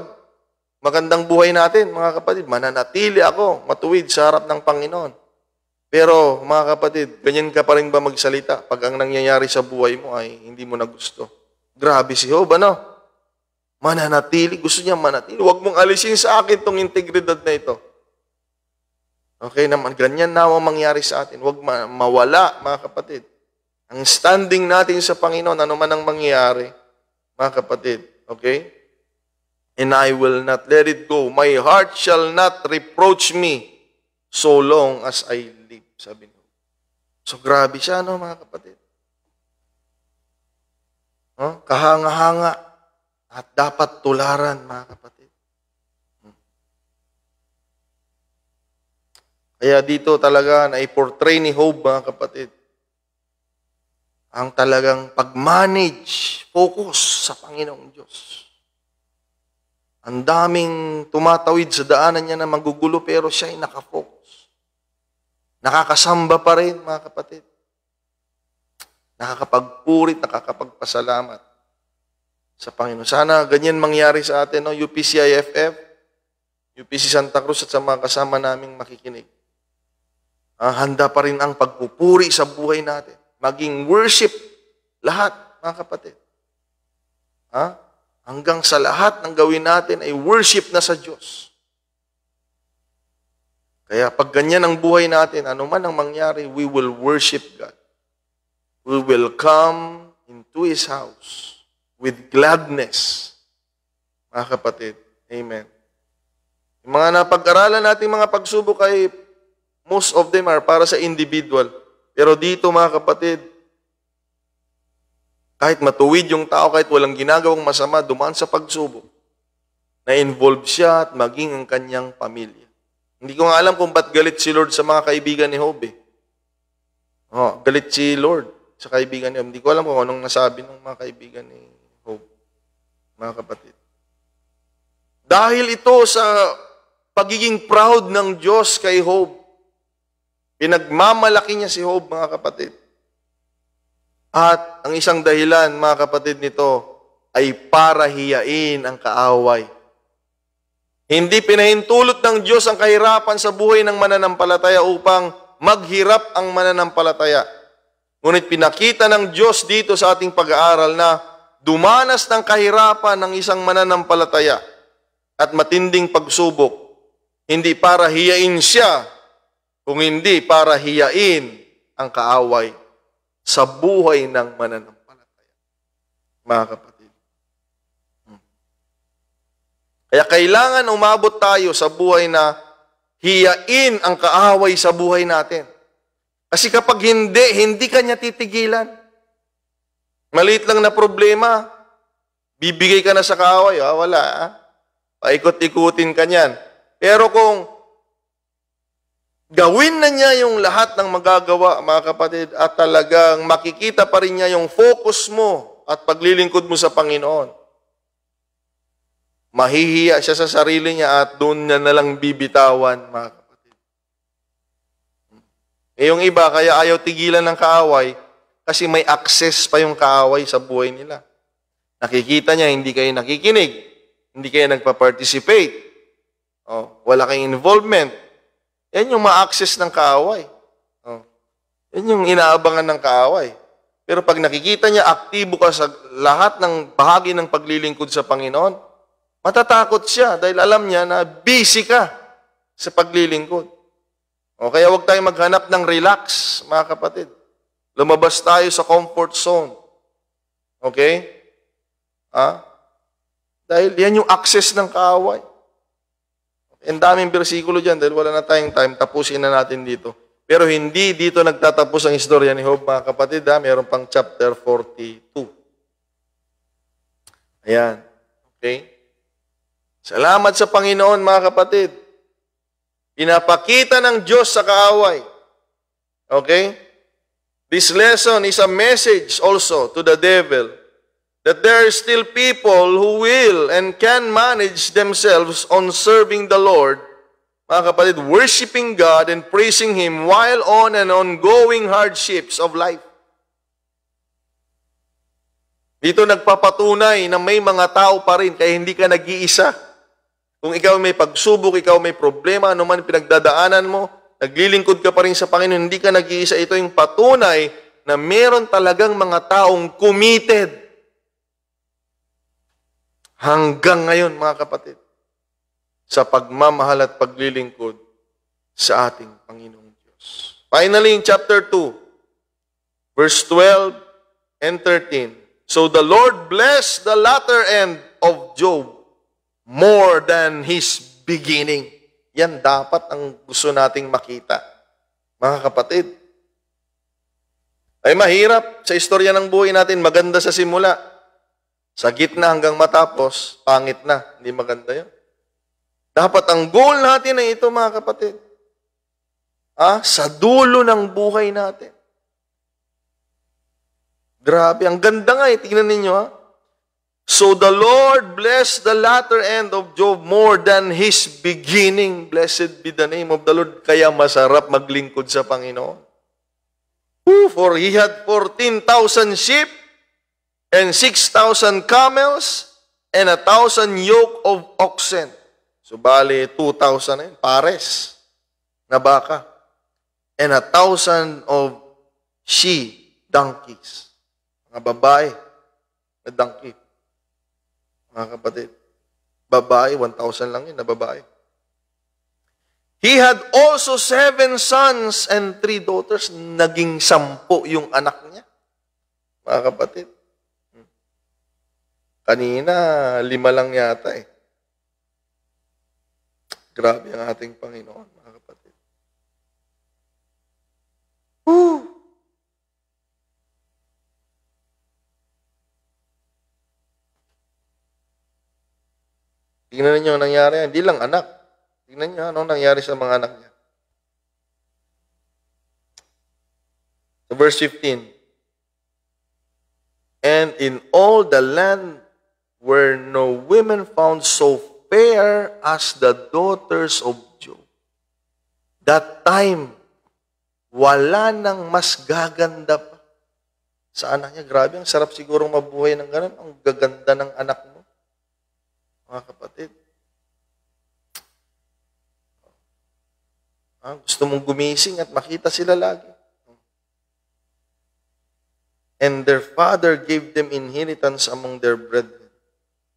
magandang buhay natin, mga kapatid, mananatili ako matuwid sa harap ng Panginoon. Pero, mga kapatid, ganyan ka pa rin ba magsalita pag ang nangyayari sa buhay mo ay hindi mo na gusto? Grabe si Job, ano? Mananatili, gusto niya manatili. Huwag mong alisin sa akin itong integridad na ito. Okay naman, ganyan na ang mangyari sa atin. Huwag mawala, mga kapatid. Ang standing natin sa Panginoon, ano man ang mangyayari, mga kapatid. Okay? And I will not let it go. My heart shall not reproach me so long as I live. Sabi niyo. So, grabe siya, no, mga kapatid? Kahanga-hanga. At dapat tularan, mga kapatid. Kaya dito talaga na-portray ni Job, mga kapatid, ang talagang pag-manage, focus sa Panginoong Diyos. Ang daming tumatawid sa daanan niya na magugulo, pero siya ay nakafocus. Nakakasamba pa rin, mga kapatid. Nakakapagpurit, nakakapagpasalamat sa Panginoon. Sana ganyan mangyari sa atin, no? UPCIFF, UPC Santa Cruz at sa mga kasama naming makikinig. Handa pa rin ang pagpupuri sa buhay natin. Maging worship lahat, mga kapatid. Hanggang sa lahat ng gawin natin ay worship na sa Diyos. Kaya pag ganyan ang buhay natin, ano man ang mangyari, we will worship God. We will come into His house with gladness. Mga kapatid, amen. Yung mga napag-aralan natin mga pagsubok ay most of them are para sa individual. Pero dito, mga kapatid, kahit matuwid yung tao, kahit walang ginagawang masama, dumaan sa pagsubok, na-involve siya at maging ang kanyang pamilya. Hindi ko nga alam kung ba't galit si Lord sa mga kaibigan ni Job. Galit si Lord sa kaibigan ni Job. Hindi ko alam kung anong nasabi ng mga kaibigan ni Job, mga kapatid. Dahil ito sa pagiging proud ng Diyos kay Job, pinagmamalaki niya si Job, mga kapatid. At ang isang dahilan, mga kapatid, nito ay para hiyain ang kaaway. Hindi pinahintulot ng Diyos ang kahirapan sa buhay ng mananampalataya upang maghirap ang mananampalataya. Ngunit pinakita ng Diyos dito sa ating pag-aaral na dumanas ng kahirapan ng isang mananampalataya at matinding pagsubok, hindi para hiyain siya, kung hindi para hiyain ang kaaway sa buhay ng mananampalataya. Mga kapatid. Kaya kailangan umabot tayo sa buhay na hiyain ang kaaway sa buhay natin. Kasi kapag hindi ka niya titigilan. Maliit lang na problema, bibigay ka na sa kaaway. Wala. Paikot-ikutin ka niyan. Pero kung gawin na niya yung lahat ng magagawa, mga kapatid, at talagang makikita pa rin niya yung focus mo at paglilingkod mo sa Panginoon, mahihiya siya sa sarili niya at doon niya nalang bibitawan, mga kapatid. Yung iba, kaya ayaw tigilan ng kaaway kasi may access pa yung kaaway sa buhay nila. Nakikita niya, hindi kayo nakikinig, hindi kayo nagpa-participate, wala kayong involvement. Yan yung ma-access ng kaaway. Yan yung inaabangan ng kaaway. Pero pag nakikita niya, aktibo ka sa lahat ng bahagi ng paglilingkod sa Panginoon, matatakot siya dahil alam niya na busy ka sa paglilingkod. Kaya huwag tayong maghanap ng relax, mga kapatid. Lumabas tayo sa comfort zone. Okay? Dahil yan yung access ng kaaway. Ang daming bersikulo dyan dahil wala na tayong time, tapusin na natin dito. Pero hindi dito nagtatapos ang istorya ni Job, mga kapatid. Mayroon pang chapter 42. Ayan. Okay? Salamat sa Panginoon, mga kapatid. Pinapakita ng Diyos sa kaaway. Okay? This lesson is a message also to the devil that there are still people who will and can manage themselves on serving the Lord, mga kapatid, worshiping God and praising Him while on and ongoing hardships of life. Dito nagpapatunay na may mga tao pa rin, kaya hindi ka nag-iisa. Kung ikaw may pagsubok, ikaw may problema, ano man pinagdadaanan mo, naglilingkod ka pa rin sa Panginoon, hindi ka nag-iisa. Ito yung patunay na meron talagang mga taong committed. Hanggang ngayon, mga kapatid, sa pagmamahal at paglilingkod sa ating Panginoong Diyos. Finally, in chapter 2, verse 12 and 13. So the Lord blessed the latter end of Job more than his beginning. Yan dapat ang gusto nating makita. Mga kapatid, ay mahirap sa istorya ng buhay natin, maganda sa simula. Sa gitna hanggang matapos, pangit na. Hindi maganda yun. Dapat ang goal natin ay ito, mga kapatid. Sa dulo ng buhay natin. Grabe, ang ganda nga tingnan ninyo, So the Lord blessed the latter end of Job more than his beginning. Blessed be the name of the Lord. Kaya masarap maglingkod sa Panginoon. For he had 14,000 sheep and 6,000 camels and 1,000 yoke of oxen. So, bali, 2,000 na yun, pares na baka. And 1,000 of donkeys. Mga babae na donkey. Mga kapatid. Babae, 1,000 lang yun na babae. He had also 7 sons and 3 daughters. Naging 10 yung anak niya. Mga kapatid. Kanina, 5 lang yata eh. Grabe ang ating Panginoon, mga kapatid. Tingnan niyo ang nangyari. Hindi lang anak. Tingnan niyo anong nangyari sa mga anak niya. So verse 15. And in all the land were no women found so fair as the daughters of Job. That time, wala nang mas gaganda pa sa anak niya. Grabe, ang sarap sigurong mabuhay ng ganun. Ang gaganda ng anak mo. Mga kapatid. Gusto mong gumising at makita sila lagi. And their father gave them inheritance among their brethren.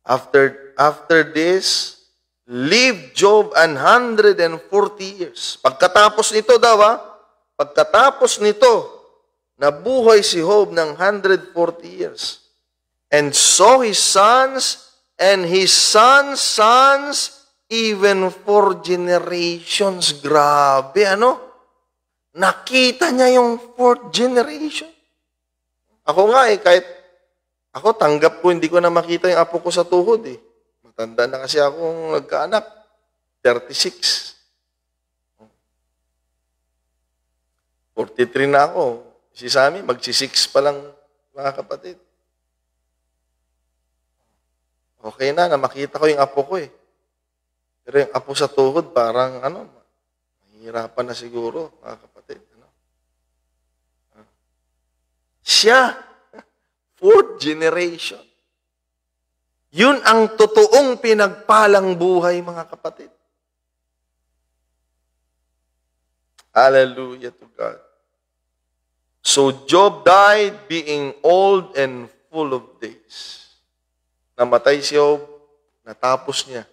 After this, lived Job 140 years. Pagkatapos nito daw, pagkatapos nito, nabuhay si Job ng 140 years. And saw his sons and his sons' sons even 4 generations. Grabe, Nakita niya yung 4th generation. Ako nga kahit ako tanggap ko, hindi ko na makita yung apo ko sa tuhod eh. Matanda na kasi akong nagkaanak. 36. 43 na ako. Si Sammy, magsi-6 pa lang, mga kapatid. Okay na makita ko yung apo ko eh. Pero yung apo sa tuhod, parang mahirapan na siguro, mga kapatid. Siya, 4th generation. Yun ang totoong pinagpalang buhay, mga kapatid. Hallelujah to God. So Job died being old and full of days. Namatay si Job, natapos niya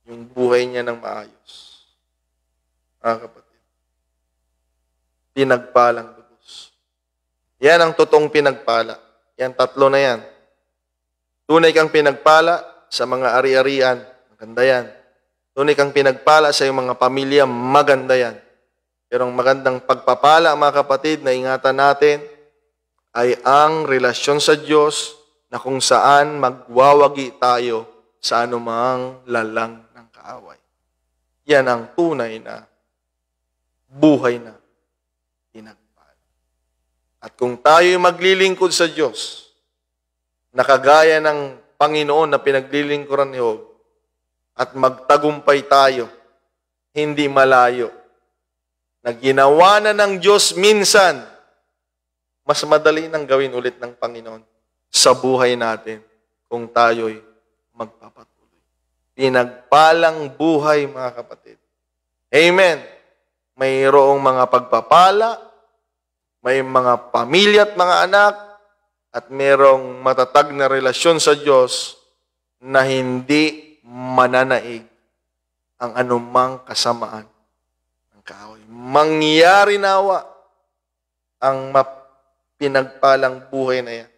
yung buhay niya ng maayos. Mga kapatid. Pinagpalang lubos. Yan ang totoong pinagpala. Yan, 3 na yan. Tunay kang pinagpala sa mga ari-arian. Maganda yan. Tunay kang pinagpala sa iyong mga pamilya. Maganda yan. Pero ang magandang pagpapala, mga kapatid, na ingatan natin ay ang relasyon sa Diyos na kung saan magwawagi tayo sa anumang lalang ng kaaway. Yan ang tunay na buhay na pinagpala. At kung tayo'y maglilingkod sa Diyos, nakagaya ng Panginoon na pinaglilingkuran ni Job, at magtagumpay tayo, hindi malayo, na ginawa na ng Diyos minsan, mas madali nang gawin ulit ng Panginoon sa buhay natin kung tayo'y magpapatuloy. Pinagpalang buhay, mga kapatid. Amen. Mayroong mga pagpapala, may mga pamilya at mga anak, at mayroong matatag na relasyon sa Diyos na hindi mananaig ang anumang kasamaan ng kaaway. Mangyari nawa ang pinagpalang buhay na yan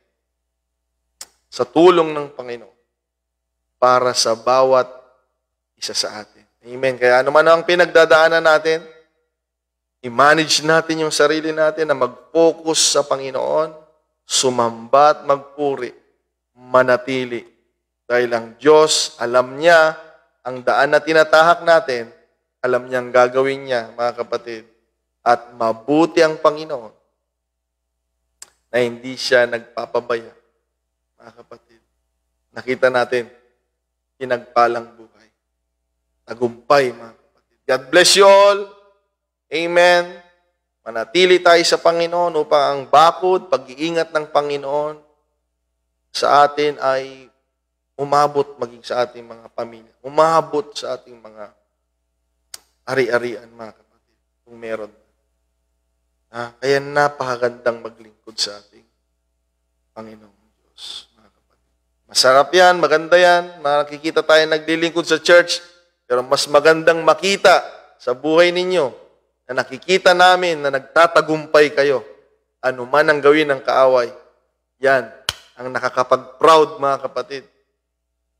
sa tulong ng Panginoon para sa bawat isa sa atin. Amen. Kaya ano man ang pinagdadaanan natin, i-manage natin yung sarili natin na mag-focus sa Panginoon, sumamba at magpuri, manatili. Dahil ang Diyos, alam niya ang daan na tinatahak natin, alam niyang gagawin niya, mga kapatid. At mabuti ang Panginoon na hindi siya nagpapabaya, mga kapatid. Nakita natin, pinagpalang buhay. Tagumpay, mga kapatid. God bless you all. Amen. Manatili tayo sa Panginoon upang ang bakod, pag-iingat ng Panginoon sa atin ay umabot maging sa ating mga pamilya. Umabot sa ating mga ari-arian, mga kapatid, kung meron. Kaya napakagandang maglingkod sa ating Panginoong Diyos, mga kapatid. Masarap yan, maganda yan. Makikita tayo naglilingkod sa church, pero mas magandang makita sa buhay ninyo na nakikita namin na nagtatagumpay kayo. Ano man ang gawin ng kaaway, yan ang nakakapag-proud, mga kapatid,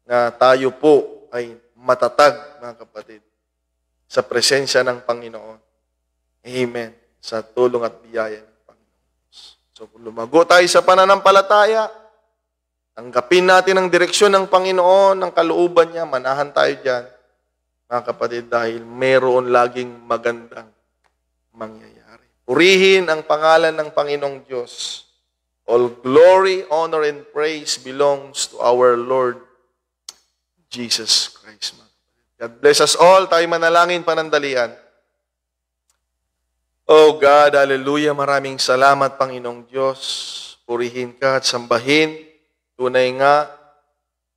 na tayo po ay matatag, mga kapatid, sa presensya ng Panginoon. Amen. Sa tulong at biyaya ng Panginoon. So, kung lumago tayo sa pananampalataya, tanggapin natin ang direksyon ng Panginoon, ang kalooban niya, manahan tayo dyan, mga kapatid, dahil mayroon laging magandang mangyayari. Purihin ang pangalan ng Panginoong Diyos. All glory, honor, and praise belongs to our Lord Jesus Christ. God bless us all. Tayo manalangin panandalian. Oh God, hallelujah. Maraming salamat, Panginoong Diyos. Purihin ka at sambahin. Tunay nga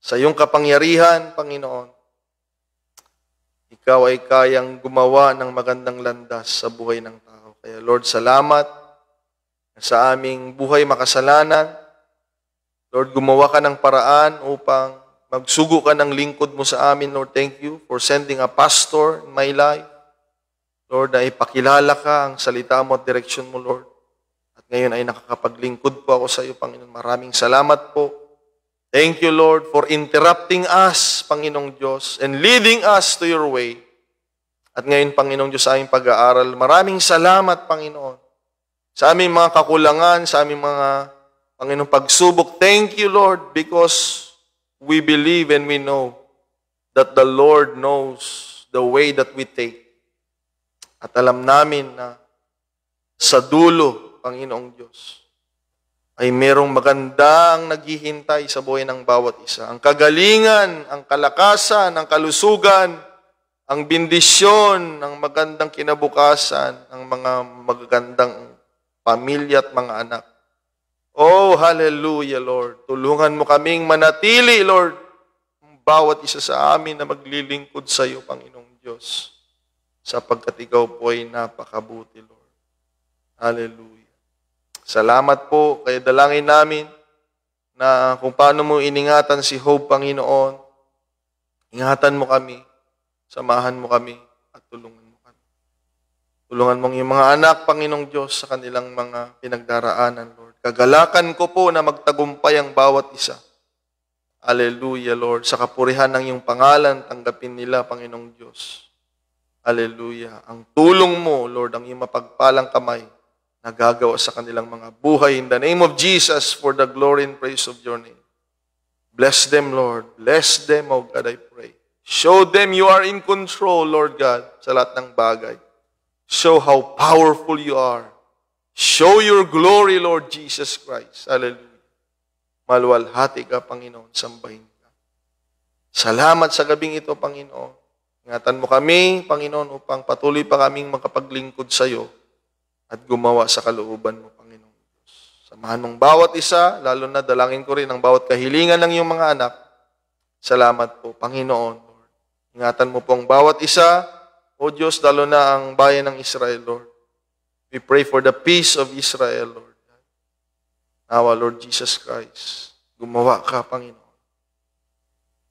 sa iyong kapangyarihan, Panginoon. Ikaw ay kayang gumawa ng magandang landas sa buhay ng tao. Kaya Lord, salamat sa aming buhay makasalanan. Lord, gumawa ka ng paraan upang magsugo ka ng lingkod mo sa amin. Lord, thank you for sending a pastor in my life. Lord, na ipakilala ka ang salita mo at direksyon mo, Lord. At ngayon ay nakakapaglingkod po ako sa iyo, Panginoon. Maraming salamat po. Thank you, Lord, for interrupting us, Panginoong Diyos, and leading us to your way. At ngayon, Panginoong Diyos, sa aming pag-aaral, maraming salamat, Panginoon, sa aming mga kakulangan, sa aming mga, Panginoong, pagsubok. Thank you, Lord, because we believe and we know that the Lord knows the way that we take. At alam namin na sa dulo, Panginoong Diyos, ay merong magandang naghihintay sa buhay ng bawat isa. Ang kagalingan, ang kalakasan, ang kalusugan, ang bendisyon, ang magandang kinabukasan, ang mga magagandang pamilya at mga anak. Oh, hallelujah, Lord. Tulungan mo kaming manatili, Lord, bawat isa sa amin na maglilingkod sa iyo, Panginoong Diyos, sapagkat ikaw po ay napakabuti, Lord. Hallelujah. Salamat po, kaya dalangin namin na kung paano mo iningatan si Job, Panginoon. Ingatan mo kami, samahan mo kami, at tulungan mo kami. Tulungan mong yung mga anak, Panginoong Diyos, sa kanilang mga pinagdaraanan, Lord. Kagalakan ko po na magtagumpay ang bawat isa. Hallelujah, Lord. Sa kapurihan ng iyong pangalan, tanggapin nila, Panginoong Diyos, Hallelujah. Ang tulong mo, Lord, ang iyong mapagpalang kamay, nagagawa sa kanilang mga buhay. In the name of Jesus, for the glory and praise of your name. Bless them, Lord. Bless them, oh God, I pray. Show them you are in control, Lord God, sa lahat ng bagay. Show how powerful you are. Show your glory, Lord Jesus Christ. Hallelujah. Maluwalhati ka, Panginoon. Sambahin ka. Salamat sa gabing ito, Panginoon. Ingatan mo kami, Panginoon, upang patuloy pa kaming makapaglingkod sa iyo at gumawa sa kalooban mo, Panginoon Diyos. Samahan mong bawat isa, lalo na dalangin ko rin ang bawat kahilingan ng iyong mga anak. Salamat po, Panginoon, Lord. Ingatan mo po ang bawat isa, O Diyos, lalo na ang bayan ng Israel, Lord. We pray for the peace of Israel, Lord. Nawa, Lord Jesus Christ, gumawa ka, Panginoon.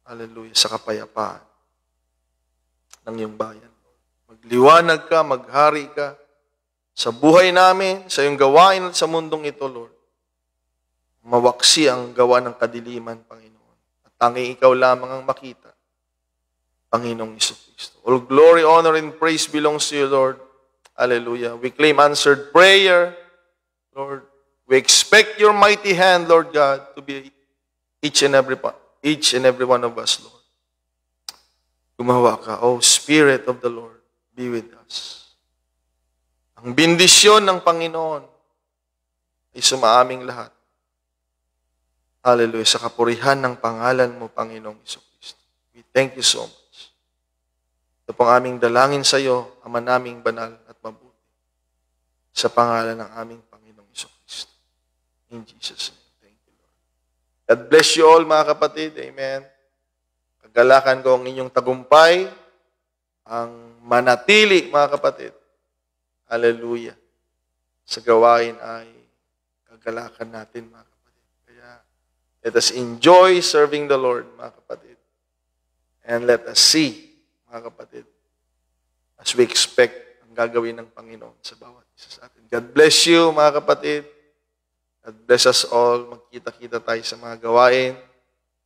Hallelujah, sa kapayapaan ng iyong bayan. Magliwanag ka, maghari ka sa buhay namin, sa iyong gawain at sa mundong ito, Lord. Mawaksi ang gawa ng kadiliman, Panginoon. At tanging ikaw lamang ang makita, Panginoong Jesucristo. All glory, honor, and praise belongs to you, Lord. Hallelujah. We claim answered prayer, Lord. We expect your mighty hand, Lord God, to be each and every one of us, Lord. Gumawa ka, O Spirit of the Lord, be with us. Ang bendisyon ng Panginoon ay sumaaming lahat. Hallelujah, sa kapurihan ng pangalan mo, Panginoong Jesucristo. We thank you so much. Ito pong aming dalangin sa iyo, Ama naming banal at mabuti, sa pangalan ng aming Panginoong Jesucristo. In Jesus' name, thank you, Lord. God bless you all, mga kapatid. Amen. Kagalakan ko ang inyong tagumpay, ang manatili, mga kapatid. Hallelujah. Sa gawain ay kagalakan natin, mga kapatid. Kaya, let us enjoy serving the Lord, mga kapatid. And let us see, mga kapatid, as we expect ang gagawin ng Panginoon sa bawat isa sa atin. God bless you, mga kapatid. God bless us all. Magkita-kita tayo sa mga gawain.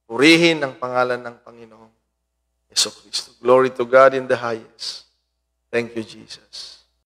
Purihin ang pangalan ng Panginoong Jesucristo. Glory to God in the highest. Thank you, Jesus.